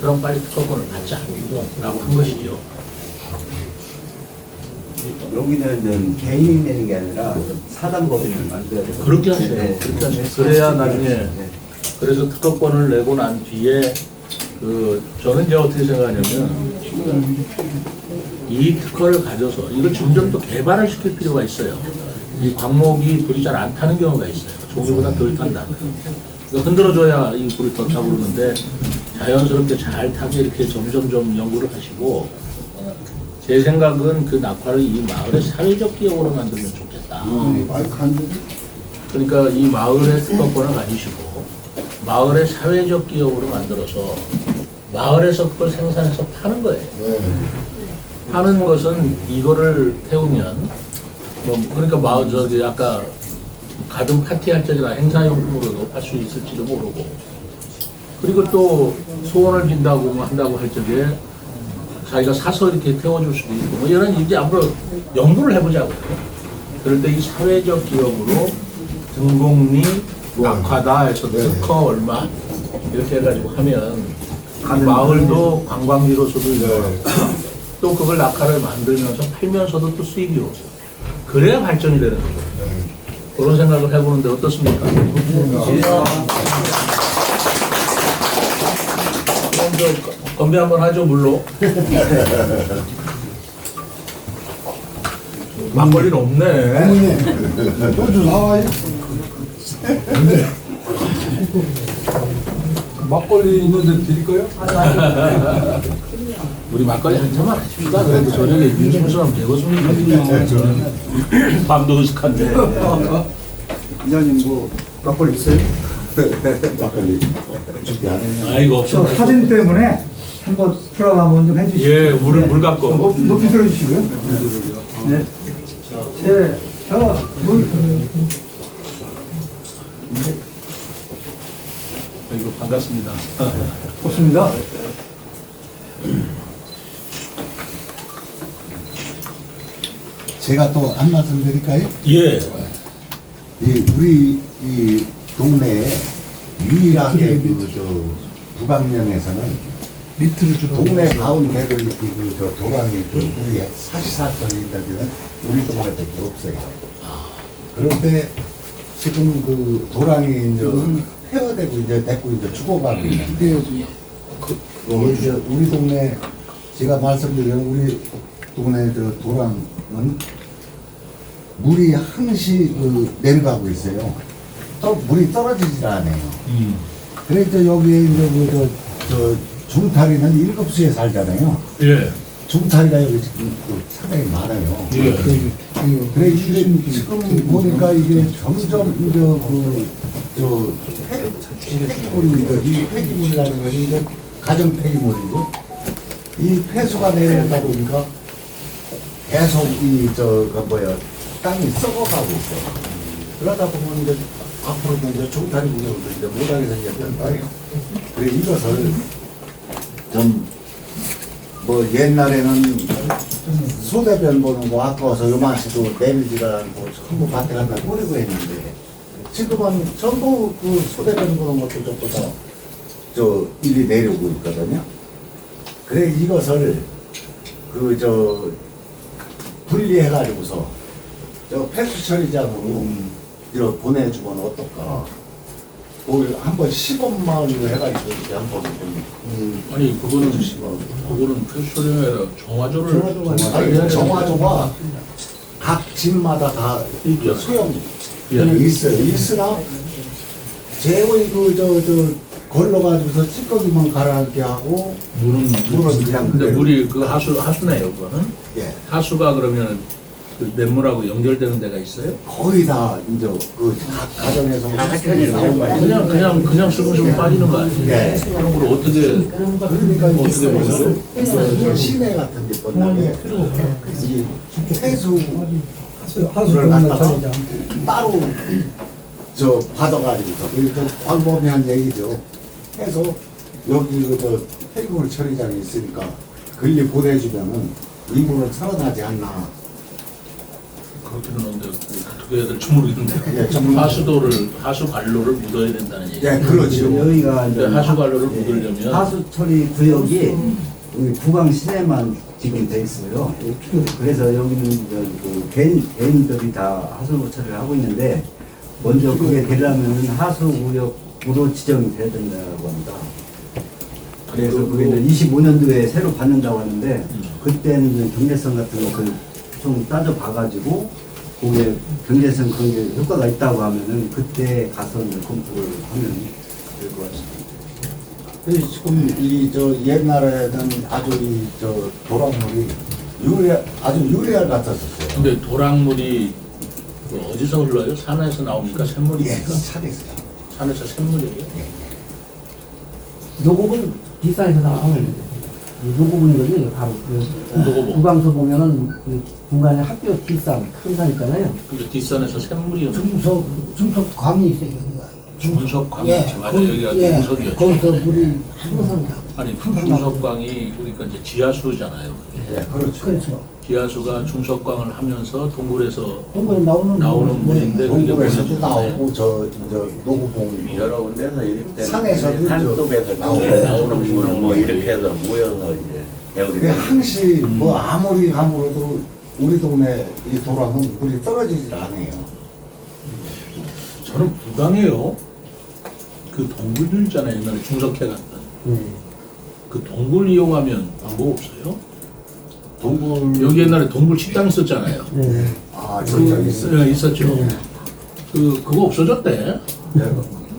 그럼 빨리 특허권을 받자라고 한 것이죠. 여기는 개인이 내는 게 아니라 사단법인을 만들어야 돼요. 그렇게 하세요. 네. 그렇게 하세요. 그래야 나중에 그래서 특허권을 내고 난 뒤에 저는 이제 어떻게 생각하냐면 이 특허를 가져서 이걸 점점 또 개발을 시킬 필요가 있어요. 이 광목이 불이 잘 안 타는 경우가 있어요. 종이보다 덜 탄다고요. 그러니까 흔들어줘야 이 불이 더 타고 그러는데 자연스럽게 잘 타게 이렇게 점점점 연구를 하시고 제 생각은 그 낙화를 이 마을의 사회적 기업으로 만들면 좋겠다. 마이크 한 대. 그러니까 이 마을의 특허권을 가지시고 마을의 사회적 기업으로 만들어서 마을에서 그걸 생산해서 파는 거예요. 파는 것은 이거를 태우면 뭐 그러니까 마을 저기 아까 가든 파티할 적이나 행사용품으로도 팔 수 있을지도 모르고 그리고 또 소원을 빈다고 뭐 한다고 할 적에 자기가 사서 이렇게 태워줄 수도 있고 뭐 이런 이제 앞으로 연구를 해보자고요. 그럴 때 이 사회적 기업으로 등곡리 낙화다 해서 특허 얼마 이렇게 해가지고 하면 마을도 관광지로서도 또 그걸 낙화를 만들면서 팔면서도 또 수익이 오고 그래야 발전이 되는 거죠. 그런 생각을 해보는데 어떻습니까? 그럼 저 건배 한번 하죠 물로. 막걸리는 없네. 어머니, 소주 나와요? 막걸리 있는데 드릴까요? 우리 막걸리 한잔만 하십시다. 그래도 저녁에 윤승수랑 되겠습니까? 밤도 으슥한데. 이장님 뭐 막걸리 있어요? 막걸리 준비 안 했냐? 아이고 저 없어. 사진 때문에 한번 프로그램 한번 좀 해주시죠. 예, 물 갖고. 높이 들어주시고요. 네. 네. 물. 아이고 반갑습니다. 좋습니다. 제가 또 한 말씀 드릴까요? 예. 우리 이 동네에 유일하게 그저 북악면에서는 동네 가운데를 이렇게 그저 도랑이 우리 사시사건이 있다면 우리 동네밖에 없어요. 그런데 지금 그 도랑이 이제 폐허되고 이제 됐고 이제 죽어가고 있는데 이제 우리 동네 제가 말씀드린 우리 동네 저 도랑은 물이 항시 그 내려가고 있어요. 또 물이 떨어지질 않아요. 그래서 여기에 이제 저 중타리는 7수에 살잖아요. 예. 중타리가 여기 지금 또 상당히 많아요. 예. 그래 이게 지금 보니까 이게 점점 이제 그저 폐기물이 이 폐기물이라는 것이 이제 가정 폐기물이고 이 폐수가 내려오다 보니까 계속 땅이 썩어가고 있어. 그러다 보면 이제 앞으로도 이제 중타리 구경도 이제 못하게 생겼단 말이에요. 그래 이것을 좀 뭐 옛날에는 소대변 보는 거 아까워서 요만치도 내밀지가 않고 전부 밭에 갖다 뿌리고 했는데 지금은 전부 그 소대변 보는 것도 전부 다저 일이 내려오고 있거든요. 그래 이것을 분리해가지고서 저 폐수 처리장으로 이렇게 보내주면 어떨까? 오늘 한번 시범만으로 해가지고 이렇게 한번 아니 그거는 폐수령에 정화조를 아니 정화조가 각 집마다 다 있죠. 소형 예. 있어요. 있으나 제거이 걸러가지고서 찌꺼기만 가라앉게 하고 물은 그냥 근데 그대로. 물이 그 하수네요 그거는. 예. 하수가 그러면 그 냇물하고 연결되는 데가 있어요? 거의 다 이제 그 각 가정에서 나온 거예요. 그냥 슬금슬금 빠지는 거 아니에요? 네. 그런 걸 어떻게 그러니까 어떻게 보세요? 이제 시내 같은 데 건너에 이 폐수를 하수를 갖다가 따로 저 받아가지고서 그게 좀 광범위한 얘기죠. 해서 여기 그 폐기물 처리장이 있으니까 글리 보내주면은 이 물은 살아나지 않나. 그렇게는 없는데 어떻게 해야 될지 모르겠는데 예, 하수 관로를 묻어야 된다는 얘기. 네, 그렇죠. 여기가 이제 근데 하수 관로를 묻으려면 하수 처리 구역이 우리 구강 시내만 지금 돼 있어요. 그래서 여기는 이제 그 개인들이 다 하수 처리를 하고 있는데 먼저 그게 되려면 하수 구역으로 지정이 돼야 된다고 합니다. 그래서 그게 25년도에 새로 받는다고 하는데 그때는 경제성 같은 것을 좀 따져봐가지고 그게 경제성 그런 게 효과가 있다고 하면은 그때 가서 이제 검토를 하면 될 것 같습니다. 지금 옛날에는 아주 도랑물이 아주 유리알 같았었어요. 근데 도랑물이 그 어디서 흘러요? 산에서 나옵니까? 예, 샘물입니까? 산에서요. 산에서 샘물이에요? 요 부분 뒷산에서 나오는 요 부분이거든요. 바로 그 노고봉. 구강서 보면은 그 중간에 학교 뒷산 큰 산 있잖아요. 근데 뒷산에서 샘물이 중석광이 있어요, 여기가. 중석광이 예, 맞아요. 여기가 예, 중석이었죠. 거기서 물이 항상 나. 아니 중석광이 그러니까 이제 지하수잖아요. 예, 그렇죠. 그렇죠. 지하수가 중석광을 하면서 동굴에서 동굴에 나오는 물인데 그게 동굴에서도 뭐냐면 나오고 저 노고봉 여러 군데서 이렇게 산에서도 산속에서 나오는 물은 뭐 이렇게 해서 모여서 이제 그게 배우게 항시 뭐 아무리 가물어도 우리 동네 이 도랑은 물이 떨어지질 않아요. 저는 부당해요. 그 동굴들 있잖아요. 옛날에 중석회 갔던 그 동굴 이용하면 방법 없어요? 동굴 여기 옛날에 동굴 식당 있었잖아요. 아 저기 있어요. 예, 있었죠. 그거 없어졌대.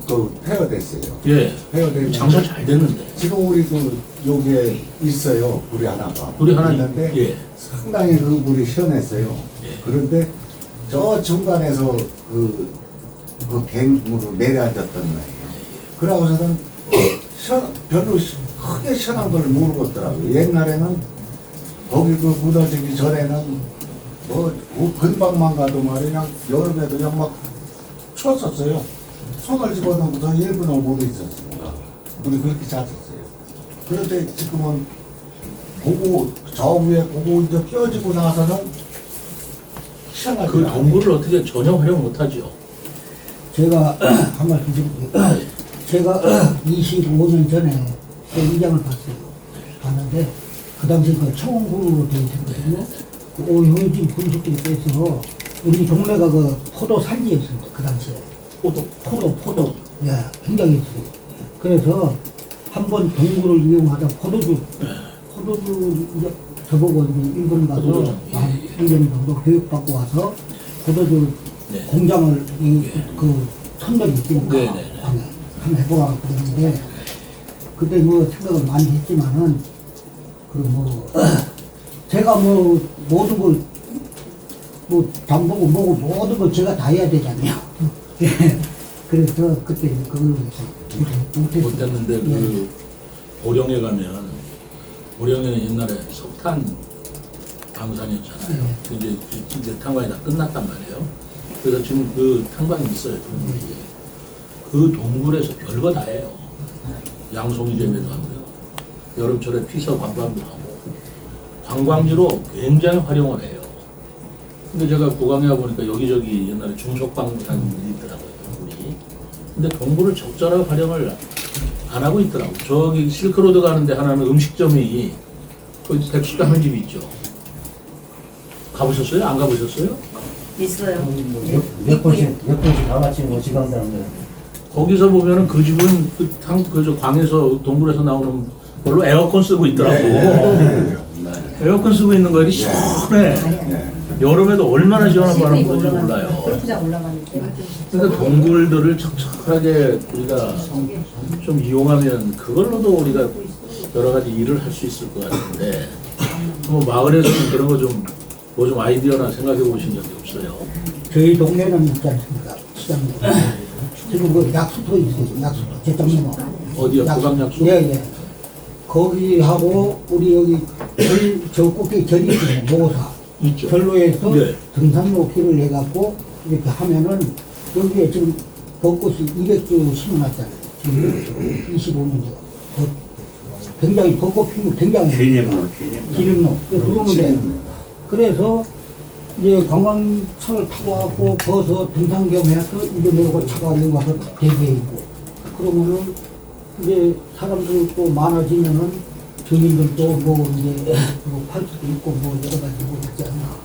그 폐허됐어요. 예. 폐허된 장사 잘 됐는데. 지금 우리도 여기에 있어요. 물이 하나가. 우리 하나 있는데 예. 상당히 그 물이 시원했어요. 예. 그런데 저 중간에서 그 갱으로 내려앉았단 말이에요. 그러고서는 별로 크게 시원한 걸 모르겠더라고요. 옛날에는 거기 그 묻어지기 전에는 뭐 근방만 가도 말이야 여름에도 그냥 막 추웠었어요. 손을 집어넣고서 1분을 못 있었습니다. 우리 그렇게 잤었어요. 그런데 지금은 보고 저 위에 보고 이제 끼어지고 나서는 시원하지 그 않아요. 동굴을 어떻게 전혀 활용 못하죠. 제가 한 말씀 드릴게요. 제가 25년 전에 그 이장을 봤어요. 봤는데 그 당시 그 청홍군으로 되어 있었거든요. 그 오형진 분석들이 빼서 우리 동네가 그 포도 산지였습니다. 그 당시에. 포도. 예, 굉장히 있어요. 그래서 한번 동굴을 이용하다 포도주 이제 저보고 이제 일본 가서 포도주. 한 1년 정도 교육받고 와서 포도주 네. 공장을 그 선들이 있으니까 네, 네, 네. 한번 해보라고 그랬는데 그때 뭐 생각을 많이 했지만은 그 뭐 제가 뭐 모든 걸 뭐 장보고 뭐고 모든 걸 제가 다 해야 되잖아요. 예. 그래서 그때 그걸 못했어요. 못했는데 그 보령에 가면 보령에는 옛날에 석탄 방산이었잖아요. 이제 탄광이 다 끝났단 말이에요. 그래서 지금 그 탄광이 있어요. 동굴이. 그 동굴에서 별거 다 해요. 양송이 재배도 하고요. 여름철에 피서 관광도 하고 관광지로 굉장히 활용을 해요. 근데 제가 고강에 와보니까 여기저기 옛날에 중석방산이 있더라고요. 동굴이. 근데 동굴을 적절하게 활용을 안 하고 있더라고요. 저기 실크로드 가는데 하나는 음식점이 거기 백숙 하는 집이 있죠. 가보셨어요? 안 가보셨어요? 있어요. 몇 번씩 다 같이 뭐 지방 사람들. 거기서 보면은 그 집은 저 광에서 동굴에서 나오는 걸로 에어컨 쓰고 있더라고. 에어컨 쓰고 있는 거 이게 시원해. 여름에도 얼마나 시원한 바람 부는지 몰라요. 골프장 올라가는데. 그러니까 동굴들을 적절하게 우리가 좀 이용하면 그걸로도 우리가 여러 가지 일을 할 수 있을 것 같은데 뭐 마을에서는 그런 거 좀 뭐 좀 아이디어나 생각해 보신 적이 없어요. 저희 동네는 있지 않습니까? 시장님. 지금 그 약수터 있어요. 약수터. 제장님. 어디요? 구강약수? 예, 예. 거기하고 우리 여기 저 꼭대기 절이 있어요. 모사. 있죠. 절로에서 네. 등산 로키를 해갖고 이렇게 하면은 여기에 지금 벚꽃이 200주 심어놨잖아요. 지금 25년 전에. 굉장히 벚꽃 피면 굉장히 기름로. 그러면 그래서 이제 관광차를 타고 와서 거기서 등산 겸해서 이제 내고 차가 와서 대기해있고 그러면은 이제 사람들도 많아지면은 주민들도 뭐 이제 뭐 팔 수도 있고 뭐 여러 가지 뭐 있지 않나.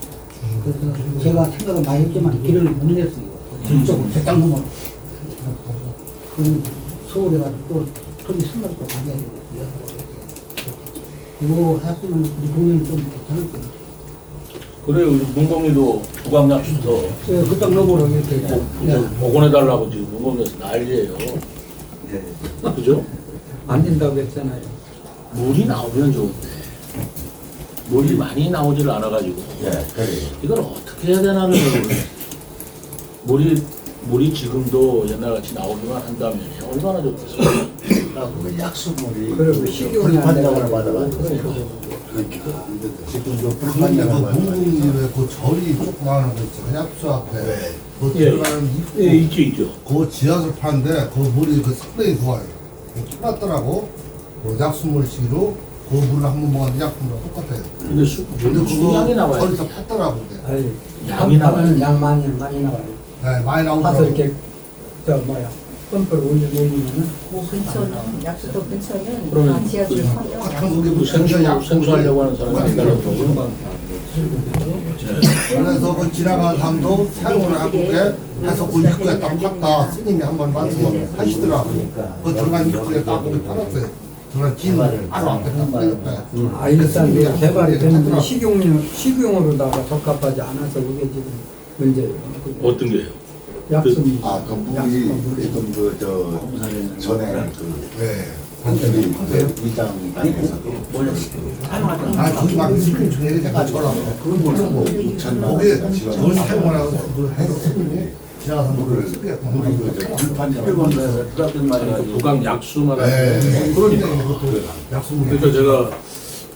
그래서 제가 생각을 많이 했지만 길을 못 냈어요. 저쪽으로 제땅으로. 그 서울에 가서 또 돈이 생각도 많이 하고 이거 했으면 우리 동네는 좀 괜찮을 거예요. 그래요. 우리 문공리도 구강약수터 예, 그쪽 너머로 이렇게. 복원해달라고 지금 문공리에서 난리예요. 그죠? 안 된다고 했잖아요. 물이 나오면 좋은데 물이 많이 나오지를 않아가지고 예, 그래요. 이걸 어떻게 해야 되나는 물이 지금도 옛날같이 나오기만 한다면 얼마나 좋겠어요. 그 약수물이 그리고 식용이 안 불판장을 돼가지고. 받아가지고 지금도 그 불판장을 받아가지고 동궁리에 그 절이 조그마한 거 있잖아요. 약수 앞에. 그 예. 들어가는 입구. 예, 있죠. 그 지하철 파는데 그 물이 그 상당히 좋아요. 틀었더라고. 그 약수물 시기로 그 물을 한번 먹었는데 약수물하고 똑같아요. 근데 근데 수량이 그거 나와요. 절에서 팠더라고. 아니, 양이 나와요. 양 많이 나와요. 네, 많이 가서 나오더라고. 이렇게 펌프를 올리면은 뭐 근처는 약수도 근처는 그러면 다 지하철 파면 같은 그게 그 무슨 생수하려고 하는 사람이 있다고 그래서 그 지나가는 사람도 사용을 하고 게 해서 그 입구에 딱 팠다 스님이 한번 말씀을 하시더라고요. 그 들어간 입구에 딱 거기 팔았어요. 들어간 긴 바로 앞에 딱 옆에. 일단 이게 개발이 됐는데 하더라고요. 식용으로다가 적합하지 않아서 그게 지금 문제예요. 어떤 게요? 약품. 그 물이 지금 전에 네. 한쪽이 위장 단에서도 아, 거기 막 스님 중에 약간 저라고. 그런 거는 뭐, 거기에 그걸 사용을 하고 그걸 해서 스님이 지나가서 물을 쓰게 불판장을 받아가지고 부강 약수 말하는 네. 그러니까 약수물이. 그러니까 제가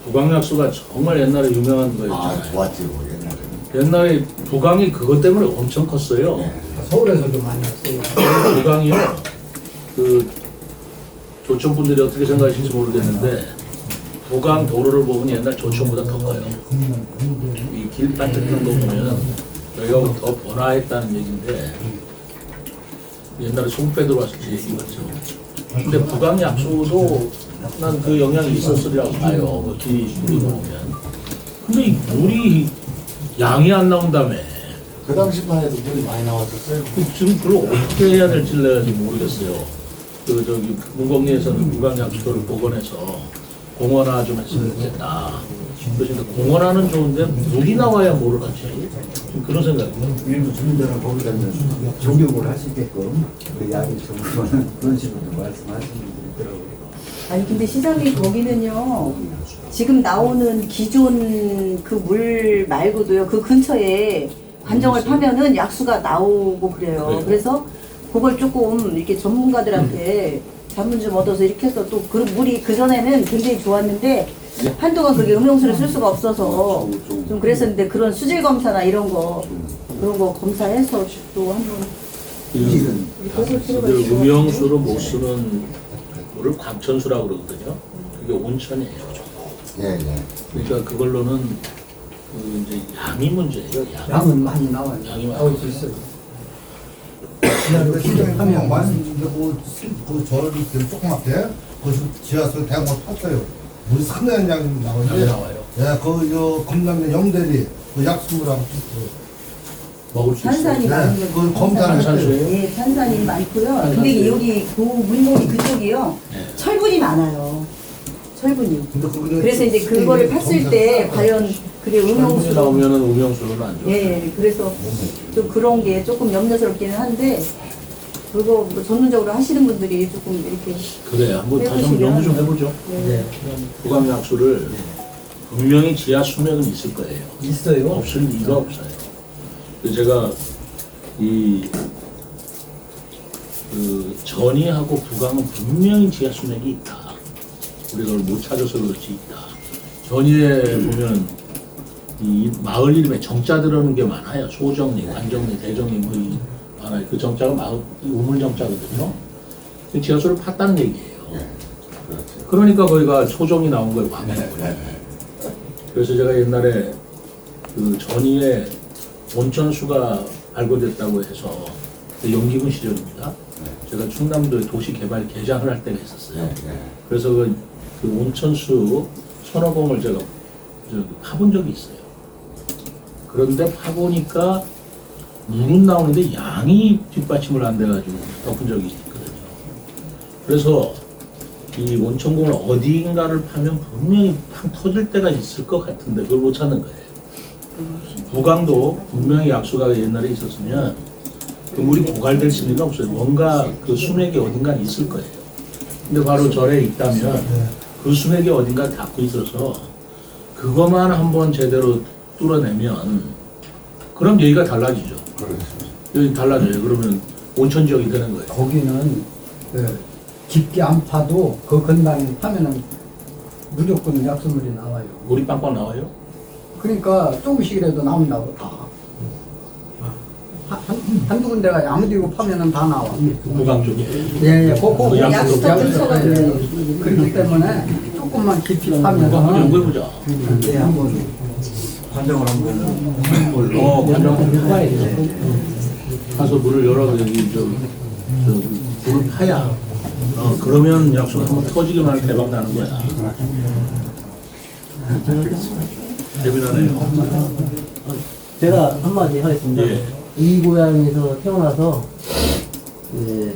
부강 약수가 정말 옛날에 유명한 거였잖아요. 좋았지 옛날에는. 옛날에 부강이 그것 때문에 엄청 컸어요. 서울에서도 많이 왔어요. 부강이요. 그 조천 분들이 어떻게 생각하실지 모르겠는데 부강 도로를 보면 옛날 조천보다 더 커요. 이 길바닥 정도 보면 여기가 더 번화했다는 얘기인데 옛날에 송패 들어왔을 때 얘기 같죠. 근데 부강 약수도 난 그 영향이 있었으리라고 봐요. 그 길이 놓으면. 근데 이 물이 양이 안 나온다며. 그 당시만 해도 물이 많이 나왔었어요. 지금 그걸 어떻게 해야 될지 내가 지금 모르겠어요. 그 저기 문곡리에서는 무강약수도를 복원해서 공원화 좀 했으면 좋겠다. 그러니까 공원화는 좋은데 물이 나와야 뭐를 하지? 좀 그런 생각이에요. 일부 주민들은 거기다는 조경을 할 수 있게끔 그 약이 좀 그런 식으로 말씀하시는 분들이 있더라고요. 아니 근데 시장님 거기는요 지금 나오는 기존 그 물 말고도요 그 근처에 관정을 파면은 약수가 나오고 그래요. 그래요. 그래서 그걸 조금 이렇게 전문가들한테 자문 좀 얻어서 이렇게 해서 또 그 물이 그 전에는 굉장히 좋았는데 한동안 그게 음용수를 쓸 수가 없어서 좀 그랬었는데 그런 수질 검사나 이런 거 그런 거 검사해서 또 한번 그 음영수로 못 쓰는 물을 광천수라고 그러거든요. 그게 온천이에요. 예. 그러니까 그걸로는 그 이제 양이 문제예요. 양은 많이 나와요. 양이 많이 나올 수 있어요. 시장님 말씀드리고 그 절이 되게 조그맣게 거기서 지하철 대학원 탔어요. 물이 상당한 양이 양이 나오는데 나와요. 예, 그 검남면 영대리 그 약수물하고 먹을 수 있어요. 탄산이 많은 거죠. 그걸 검사를 탄산수예요? 예, 탄산이 많고요. 탄산수예요? 근데 여기 그 문목이 그쪽이요. 네. 철분이 많아요. 철분이. 근데 거기는 그래서 이제 그거를 팠을 때 과연 그게 음영수 음용수 나오면은 음영수로는 안 좋아요. 예, 그래서 좀 그런 게 조금 염려스럽기는 한데 그거 뭐 전문적으로 하시는 분들이 조금 이렇게 그래, 한번 다시 한번 해보시면- 연구 좀 해보죠. 네. 부강약수를 분명히 지하 수맥은 있을 거예요. 있어요. 없을 리가 없어요. 그래서 제가 그 전이하고 부강은 분명히 지하 수맥이 있다. 우리가 그걸 못 찾아서 그렇지 있다. 전이에 보면 이 마을 이름에 정자 들어오는 게 많아요. 소정리, 관정리, 대정리 뭐 이 많아요. 그 정자가 마을 우물 정자거든요. 그 지하수를 팠다는 얘기예요. 그러니까 거기가 소정이 나온 거예요. 왕이. 그래서 제가 옛날에 그 전이에 온천수가 발굴됐다고 해서 그 영기군 시절입니다. 제가 충남도에 도시개발 개장을 할 때가 있었어요. 그래서 그 온천수 선호봉을 제가 파본 적이 있어요. 그런데 파보니까 물은 나오는데 양이 뒷받침을 안 돼가지고 덮은 적이 있거든요. 그래서 이 온천공을 어디인가를 파면 분명히 팡 터질 때가 있을 것 같은데 그걸 못 찾는 거예요. 부강도 분명히 약수가 옛날에 있었으면 그 물이 고갈될 수는 없어요. 뭔가 그 수맥이 어딘가 있을 거예요. 근데 바로 절에 있다면 그 수맥이 어딘가 닿고 있어서 그 그것만 한번 제대로 뚫어내면 그럼 얘기가 달라지죠. 여기 달라져요. 그러면 온천 지역이 되는 거예요. 거기는 깊게 안 파도 그 근방에 파면은 무조건 약수물이 나와요. 물이 빵빵 나와요? 그러니까 조금씩이라도 나온다고 다. 한두 군데가 아무데고 파면은 다 나와. 구강 쪽에. 예, 그 약수 근처가 그렇기 때문에 조금만 깊이 그거 한번 파면 연구해보자. 네, 한번 관정을 한번 관정 가서 물을 열어 여기 물을 파야. 그러면 약수가 한번 터지기만 하면 대박 나는 거야. 재미나네요. 제가 한마디 하겠습니다. 예. 이 고향에서 태어나서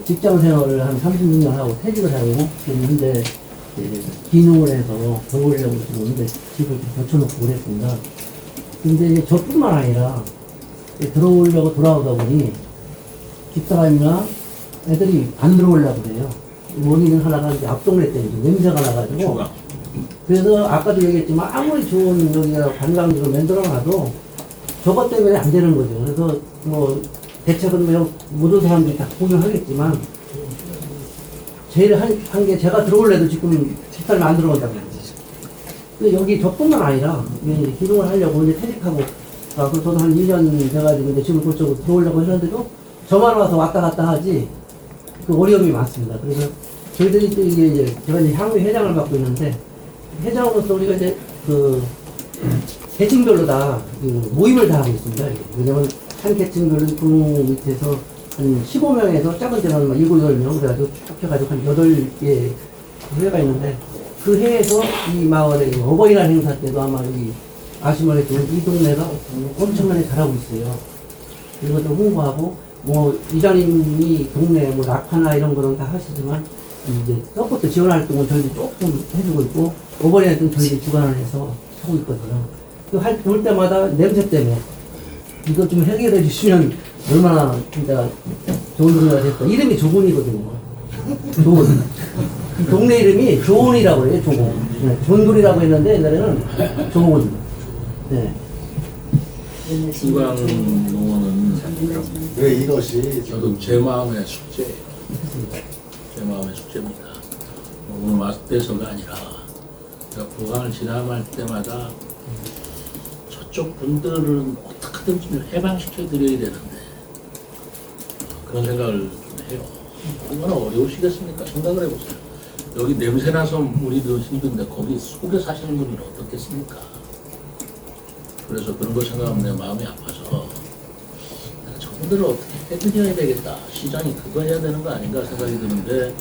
직장 생활을 한 36년 하고 퇴직을 하고 지금 현재 기농을 해서 병원이라고 있는데 집을 붙여놓고 그랬습니다. 근데 이제 저뿐만 아니라 들어오려고 돌아오다 보니 집사람이나 애들이 안 들어오려고 그래요. 원인은 하나가 이제 앞동네 때문에 냄새가 나가지고. 초가. 그래서 아까도 얘기했지만 아무리 좋은 여기가 관광지로 만들어놔도 저것 때문에 안 되는 거죠. 그래서 뭐 대책은 뭐 모든 사람들이 다 공유하겠지만 제일 한 게 제가 들어올래도 지금 집사람이 안 들어온다고 해요. 근데 여기 저뿐만 아니라 이제 기동을 하려고 이제 퇴직하고 가서 저도 한 2년 돼가지고 이제 집을 그쪽으로 들어오려고 했는데도 저만 와서 왔다 갔다 하지 그 어려움이 많습니다. 그래서 저희들이 또 이제 제가 이제 향후 회장을 맡고 있는데 회장으로서 우리가 이제 그 계층별로 다 모임을 다 하고 있습니다. 왜냐면 한 계층별로 그 밑에서 한 15명에서 작은 데는 7, 8명 그래가지고 쭉 해가지고 한 8개 회가 있는데 그 해에서 이 마을의 어버이날 행사 때도 아마 여기 아시면 했지만 이 동네가 엄청나게 잘하고 있어요. 이것도 홍보하고 뭐 이장님이 동네 뭐 낙하나 이런 거는 다 하시지만 이제 서포트 지원 활동은 저희도 조금 해주고 있고 어버이날은 저희도 주관을 해서 하고 있거든요. 올 때마다 냄새 때문에 이거 좀 해결해 주시면 얼마나 진짜 좋은 동네가 될까. 이름이 조곤이거든요. 조곤. 동네 이름이 조곤이라고 해요. 조곤. 네, 존돌이라고 했는데 옛날에는 조곤. 네. 구강농원은 왜 이것이 저도 제 마음의 숙제예요. 제 마음의 숙제입니다. 오늘 왔을 때서가 아니라 제가 구강을 지나갈 때마다 저쪽 분들은 어떻게든 좀 해방시켜 드려야 되는데 그런 생각을 좀 해요. 얼마나 어려우시겠습니까? 생각을 해보세요. 여기 냄새나서 우리도 힘든데 거기 속에 사시는 분들은 어떻겠습니까? 그래서 그런 거 생각하면 내 마음이 아파서 내가 저분들을 어떻게 해드려야 되겠다. 시장이 그거 해야 되는 거 아닌가 생각이 드는데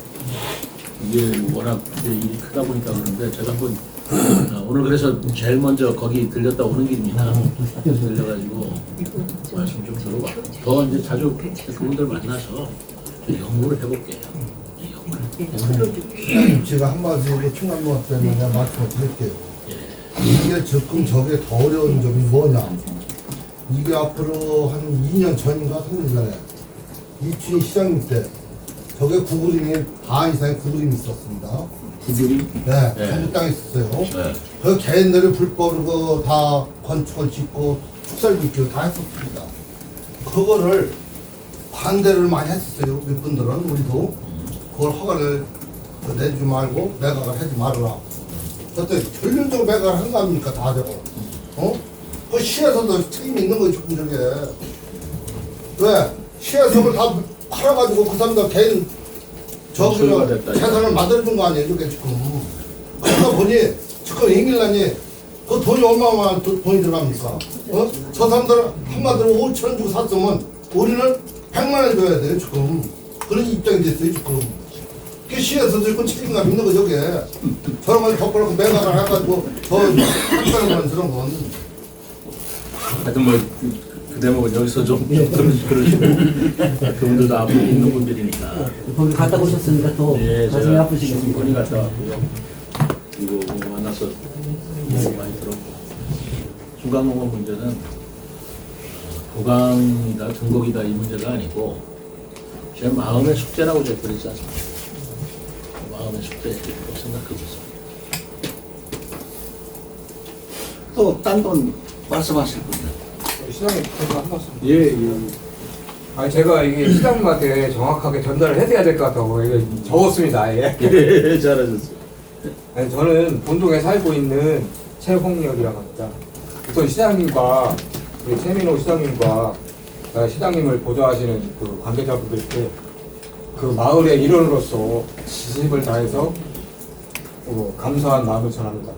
이게 워낙 일이 크다 보니까 그런데 제가 한번 오늘 그래서 제일 먼저 거기 들렸다 오는 길입니다. 들려가지고 말씀 좀 들어봐. 더 이제 자주 그분들 만나서 연구를 해볼게요. 제가 한마디로 충남공학 때문에 내가 말씀을 드릴게요. 이게 적금 저게 더 어려운 점이 뭐냐. 이게 앞으로 한 2년 전인가 3년 전에 이춘희 시장님 때 저게 구부림이 반 이상의 구부림이 있었습니다. 구부림? 네, 네. 전부 땅에 있었어요. 네. 그 개인들이 불법으로 다 건축을 짓고 축사를 짓고 다 했었습니다. 그거를 반대를 많이 했었어요. 몇 분들은 우리도 그걸 허가를 내주지 말고 매각을 하지 말아라. 그때 결론적으로 매각을 한 거 아닙니까 다들. 그 시에서도 책임이 있는 거지 저게. 왜? 시에서 그걸 다 팔아가지고 그 사람들 개인 저기를 재산을 만들어준 거 아니에요 이게 지금. 그러다 보니 지금 잉글랜이 그 돈이 얼마나 돈이 들어갑니까? 저 사람들 한마디로 5천 주고 샀으면 우리는 100만 원 줘야 돼요 지금. 그런 입장이 됐어요 지금. 그 시에서도 그 책임감 있는 거죠 저게. 저런 걸 덮어놓고 매각을 해가지고 더 한다는 건 그런 건. 하여튼 뭐 그 대목은 여기서 좀 그러시고 그분들도 앞으로 있는 분들이니까 거기 갔다 오셨으니까 또 예, 가슴이 제가 아프시겠습니다. 많이 갔다 왔고요. 그리고 뭐 만나서 얘기 많이 들었고 중간농원 문제는 보강이다 등록이다 이 문제가 아니고 제 마음의 숙제라고 제가 그러지 않습니까? 마음의 숙제라고 생각하고 있습니다. 또 딴 돈 말씀하실 분들. 시장님, 제가 한 말씀. 예. 아니, 제가 이게 시장님한테 정확하게 전달을 해드려야 될 것 같다고 이거 적었습니다, 예. 예, 잘하셨어요. 아니, 저는 본동에 살고 있는 최홍렬이라고 합니다. 우선 시장님과, 우리 최민호 시장님과 시장님을 보좌하시는 그 관계자분들께 그 마을의 일원으로서 지심을 다해서 감사한 마음을 전합니다.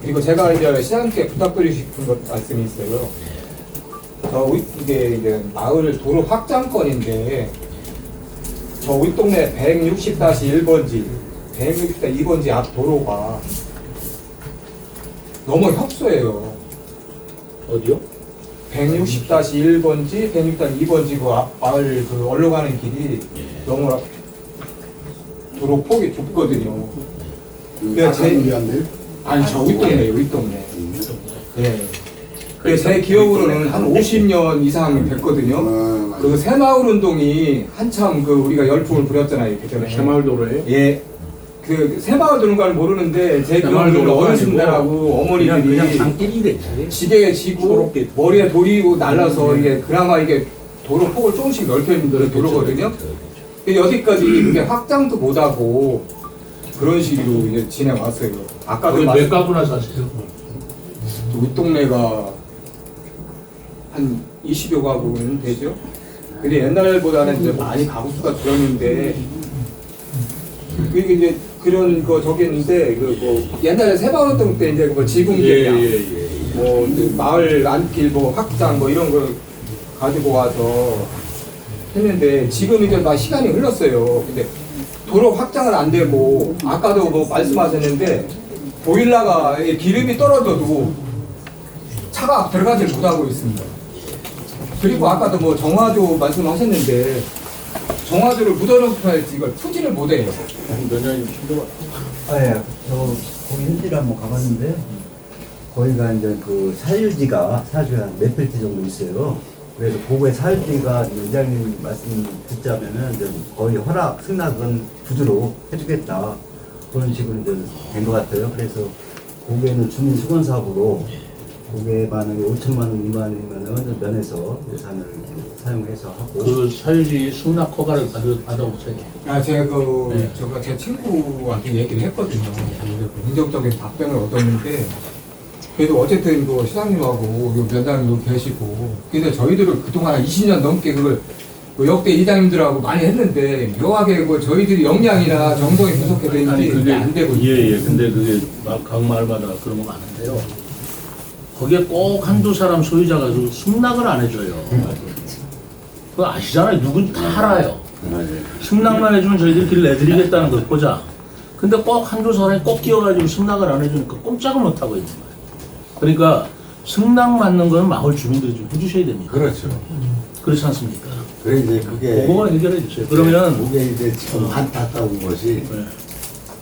그리고 제가 이제 시장님께 부탁드리고 싶은 것 말씀이 있어요. 이게 이제 마을 도로 확장권인데 저 우리 동네 160-1번지, 160-2번지 앞 도로가 너무 협소해요. 어디요? 160-1번지, 160-2번지 그 앞 마을 그 올라가는 길이 너무 도로 폭이 좁거든요. 아니 저 우리 동네예요, 우리 동네. 예. 제 기억으로는 한 50년 이상 됐거든요. 그 새마을 운동이 한참 그 우리가 열풍을 부렸잖아요, 그전에. 새마을 도로에? 예. 그 새마을 도로인가는 모르는데 제 기억으로는 어르신들하고 어머니들이 그냥 장길이랬지. 지게에 지고 머리에 돌이 날라서 이게 그나마 이게 도로 폭을 조금씩 넓혀있는 도로거든요. 근데 여기까지 이게 확장도 못하고 그런 식으로 이제 지내왔어요. 아까도 몇 가구나 사세요? 우리 동네가 한 20여 가구는 되죠. 근데 옛날보다는 이제 많이 가구 수가 줄었는데 그게 이제 그런 거 저기 있는데 그 뭐 옛날에 새마을 운동 때 이제 뭐 지붕계량 뭐 마을 안길 뭐 확장 뭐 이런 거 가지고 와서 했는데 지금 이제 막 시간이 흘렀어요. 근데 도로 확장은 안 되고 아까도 뭐 말씀하셨는데 보일러가 기름이 떨어져도 차가 들어가지 못하고 있습니다. 그리고 아까도 뭐 정화조 말씀하셨는데 정화조를 묻어놓고야지 이걸 푸지를 못해요. 몇 년이면 힘들어. 예, 저 거기 현지를 한번 가봤는데 거기가 이제 그 사유지가 사실 한 몇 필지 정도 있어요. 그래서 그거의 사유지가 원장님 말씀 듣자면은 이제 거의 허락 승낙은 구두로 해주겠다 그런 식으로 이제 된 것 같아요. 그래서 거기에는 주민 수건 사업으로 그게 만약에 5천만 원 미만이면은 면에서 예산을 사용해서 하고 그 사유지 승낙 허가를 받아보세요. 아, 제가 제가 제 친구한테 얘기를 했거든요. 긍정적인 답변을 얻었는데, 그래도 어쨌든 그 시장님하고 면장님도 계시고, 근데 저희들은 그동안 20년 넘게 그걸 역대 이장님들하고 많이 했는데, 묘하게 그 저희들이 역량이나 정성이 부족해서 그게 안 되고 있어요. 예. 근데 그게 각 마을마다 그런 거 많은데요. 거기에 꼭 한두 사람 소유자가 승낙을 안 해줘요. 그거 아시잖아요. 누군 다 알아요. 승낙만 해주면 저희들이 길 내드리겠다는 걸 보자. 근데 꼭 한두 사람이 꼭 끼어가지고 승낙을 안 해주니까 꼼짝을 못하고 있는 거예요. 그러니까 승낙 맞는 거는 마을 주민들이 좀 해주셔야 됩니다. 그렇죠. 그렇지 않습니까? 그래 이제 그게 그거만 해결해 주세요. 그러면 그게 이제 지금 안타까운 것이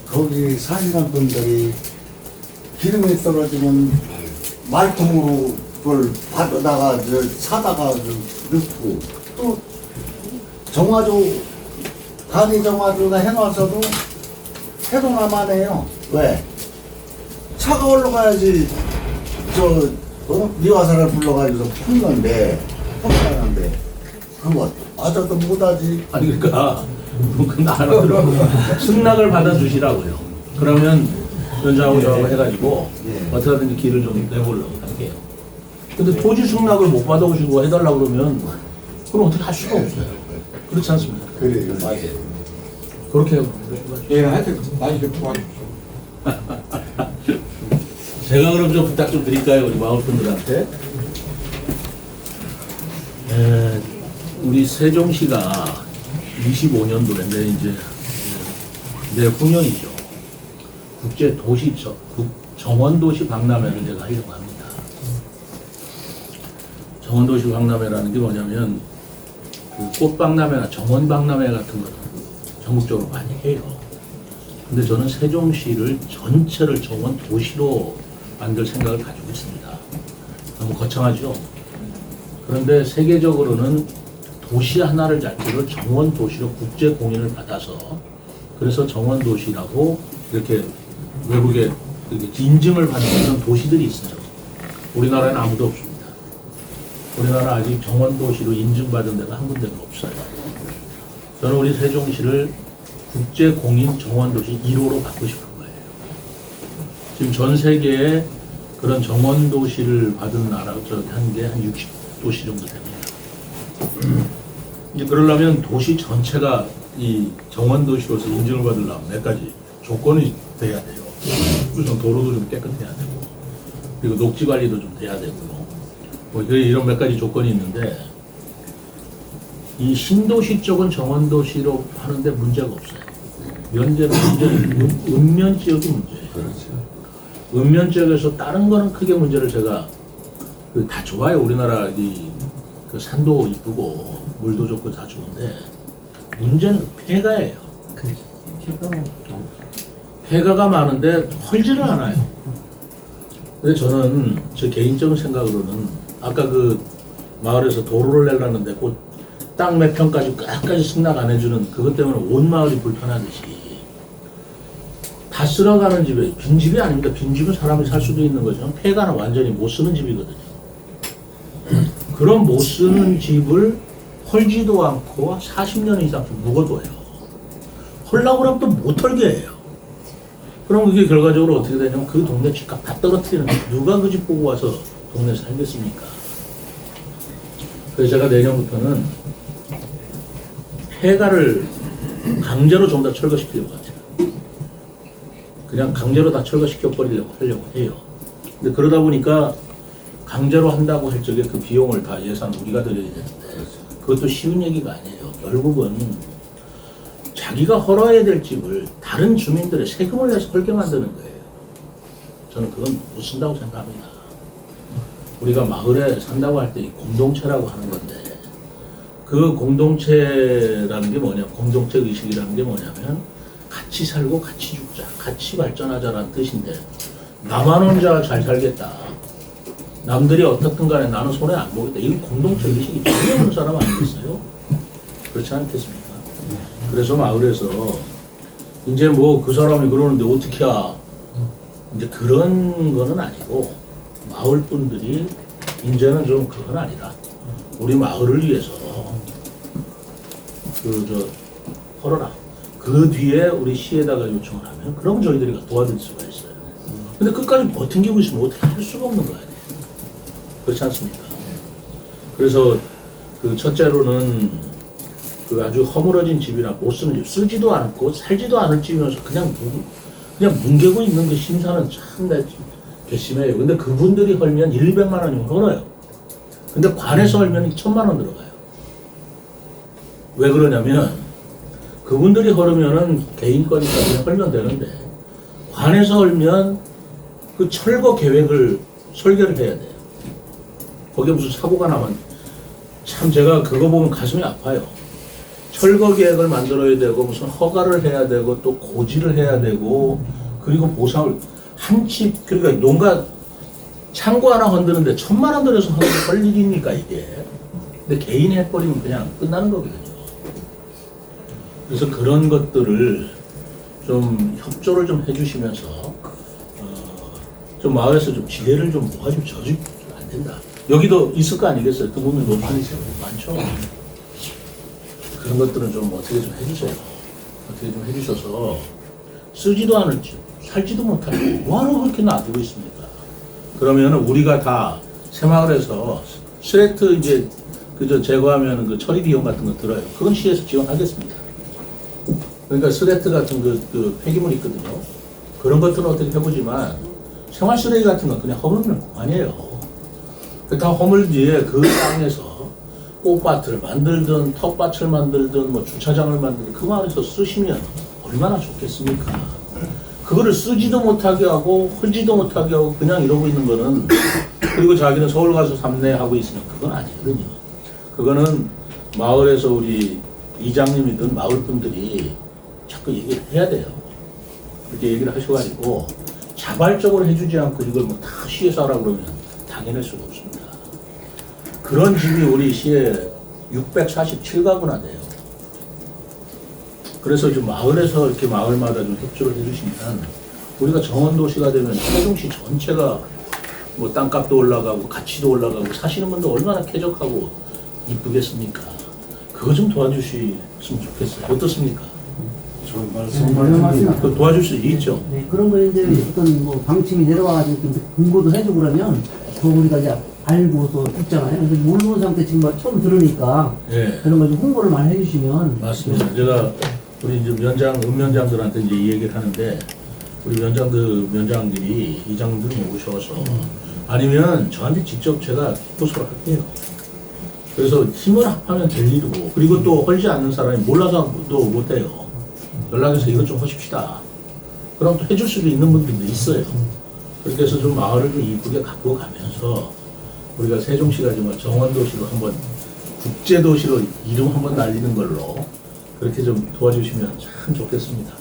거기 사시는 분들이 기름이 떨어지면 말통으로 그걸 받아다가 사다가 넣고 또 정화조 간이 정화조가 해놔서도 해동하면 해요. 왜? 차가 올라가야지 미화사를 불러가지고서 푸는데 그거 맞아도 못하지. 아니 그러니까 승낙을 받아주시라고요. 그러면 연장하고 저하고 해가지고 어떻게든지 길을 좀 내보려고 할게요. 근데 토지 승낙을 못 받아오시고 해달라고 그러면 그럼 어떻게 할 수가 없어요. 그렇지 않습니까? 그래요. 맞아요. 그렇게 예, 하여튼 많이 좀 도와주십시오. 제가 그럼 좀 부탁 좀 드릴까요, 우리 마을 분들한테? 우리 세종시가 25년도에 이제 내후년이죠. 국제 도시 정원도시 박람회를 제가 하려고 합니다. 정원도시 박람회라는 게 뭐냐면 그 꽃박람회나 정원박람회 같은 거는 전국적으로 많이 해요. 근데 저는 세종시를 전체를 정원도시로 만들 생각을 가지고 있습니다. 너무 거창하죠? 그런데 세계적으로는 도시 하나를 자체로 정원도시로 국제 공인을 받아서 그래서 정원도시라고 이렇게 외국에 인증을 받는 그런 도시들이 있어요. 우리나라에는 아무도 없습니다. 우리나라 아직 정원도시로 인증받은 데가 한 군데도 없어요. 저는 우리 세종시를 국제공인 정원도시 1호로 받고 싶은 거예요. 지금 전 세계에 그런 정원도시를 받은 나라가 한 게 한 60도시 정도 됩니다. 이제 그러려면 도시 전체가 이 정원도시로서 인증을 받으려면 몇 가지 조건이 돼야 돼요. 우선 도로도 좀 깨끗해야 되고, 그리고 녹지 관리도 좀 돼야 되고, 뭐 이런 몇 가지 조건이 있는데, 이 신도시 쪽은 정원도시로 하는데 문제가 없어요. 문제는 읍면 지역이 문제예요. 읍면 지역에서 다른 거는 크게 문제를 제가 다 좋아요. 우리나라 그 산도 이쁘고 물도 좋고 다 좋은데 문제는 폐가예요. 폐가가 많은데 헐지를 않아요. 근데 저는 제 개인적인 생각으로는 아까 그 마을에서 도로를 내려는데 그 땅 몇 평까지 끝까지 승낙 안 해주는 그것 때문에 온 마을이 불편하듯이 다 쓸어가는 집에 빈집이 아닙니다. 빈집은 사람이 살 수도 있는 거죠. 폐가는 완전히 못 쓰는 집이거든요. 그런 못 쓰는 집을 헐지도 않고 40년 이상 좀 묵어둬요. 헐라고 그러면 또 못 헐게 해요. 그럼 그게 결과적으로 어떻게 되냐면 그 동네 집값 다 떨어뜨리는 거예요. 누가 그 집 보고 와서 동네 살겠습니까? 그래서 제가 내년부터는 폐가를 강제로 좀 더 철거시키려고 하죠. 그냥 강제로 다 철거시켜버리려고 하려고 해요. 근데 그러다 보니까 강제로 한다고 할 적에 그 비용을 다 예산 우리가 들여야 되는데 그것도 쉬운 얘기가 아니에요. 결국은 자기가 헐어야 될 집을 다른 주민들의 세금을 내서 헐게 만드는 거예요. 저는 그건 못 쓴다고 생각합니다. 우리가 마을에 산다고 할 때 공동체라고 하는 건데 그 공동체라는 게 뭐냐, 공동체 의식이라는 게 뭐냐면 같이 살고 같이 죽자, 같이 발전하자라는 뜻인데 나만 혼자 잘 살겠다, 남들이 어떻든 간에 나는 손해 안 보겠다, 이건 공동체 의식이 전혀 없는 사람 아니겠어요? 그렇지 않겠습니까? 그래서 마을에서 이제 뭐 그 사람이 그러는데 어떻게 하, 이제 그런 거는 아니고 마을 분들이 이제는 좀 그건 아니다. 우리 마을을 위해서 헐어라. 그 뒤에 우리 시에다가 요청을 하면 그럼 저희들이 도와줄 수가 있어요. 근데 끝까지 버팅기고 있으면 어떻게 할 수가 없는 거 아니에요. 그렇지 않습니까? 그래서 그 첫째로는 그 아주 허물어진 집이나 못 쓰는 집, 쓰지도 않고 살지도 않을 집이면서 그냥 뭉개고 있는 그 심사는 참 괘씸해요. 근데 그분들이 헐면 100만 원이면 헐어요. 근데 관에서 헐면 1000만 원 들어가요. 왜 그러냐면 그분들이 헐으면은 개인거니까 헐면 되는데 관에서 헐면 그 철거 계획을 설계를 해야 돼요. 거기에 무슨 사고가 나면 참 제가 그거 보면 가슴이 아파요. 철거 계획을 만들어야 되고 무슨 허가를 해야 되고 또 고지를 해야 되고 그리고 보상을 한 집, 그러니까 농가 창고 하나 흔드는데 1000만 원 들여서 할 일입니까 이게? 근데 개인이 해버리면 그냥 끝나는 거거든요. 그래서 그런 것들을 좀 협조를 좀 해주시면서 좀 마을에서 좀 지혜를 좀 모아주면 저주면 안 된다. 여기도 있을 거 아니겠어요? 그 부분 너무 많죠. 그런 것들은 좀 어떻게 좀 해주세요. 어떻게 좀 해주셔서 쓰지도 않을 집, 살지도 못할 집 뭐하러 그렇게 놔두고 있습니까? 그러면은 우리가 다 새마을에서 스레트 이제 그저 제거하면 그 처리 비용 같은 거 들어요. 그건 시에서 지원하겠습니다. 그러니까 스레트 같은 그 폐기물 있거든요. 그런 것들은 어떻게 해보지만 생활 쓰레기 같은 건 그냥 허물면 그만이에요. 다 허물 뒤에 그 땅에서 꽃밭을 만들든 텃밭을 만들든 뭐 주차장을 만들든 그 마을에서 쓰시면 얼마나 좋겠습니까? 그거를 쓰지도 못하게 하고 헐지도 못하게 하고 그냥 이러고 있는 거는 그리고 자기는 서울 가서 삼내하고 있으면 그건 아니거든요. 그거는 마을에서 우리 이장님이든 마을 분들이 자꾸 얘기를 해야 돼요. 그렇게 얘기를 하셔가지고 자발적으로 해주지 않고 이걸 뭐 다 시에서 하라고 그러면 당연할 수가 없습니다. 그런 집이 우리 시에 647가구나 돼요. 그래서 좀 마을에서 이렇게 마을마다 좀 협조를 해주시면 우리가 정원도시가 되면 세종시 전체가 뭐 땅값도 올라가고 가치도 올라가고 사시는 분도 얼마나 쾌적하고 이쁘겠습니까? 그거 좀 도와주시면 좋겠어요. 어떻습니까? 그 도와줄 수 있죠. 네, 그런 거 이제 어떤 뭐 방침이 내려와가지고 좀 공고도 해주고 그러면 더 우리가 이제 알고서 있잖아요. 근데 모르는 상태 지금 막 처음 들으니까 예. 그런 거 좀 홍보를 많이 해주시면. 맞습니다. 제가 우리 이제 읍면장들한테 이제 이 얘기를 하는데 우리 면장들이 이장들을 모셔서 아니면 저한테 직접 제가 호소를 할게요. 그래서 힘을 합하면 될 일이고 그리고 또 헐지 않는 사람이 몰라서도 못해요. 연락해서 이것 좀 하십시다. 그럼 또 해줄 수도 있는 분들도 있어요. 그렇게 해서 좀 마을을 좀 이쁘게 갖고 가면서 우리가 세종시가 좀 정원도시로 한번 국제도시로 이름 한번 날리는 걸로 그렇게 좀 도와주시면 참 좋겠습니다.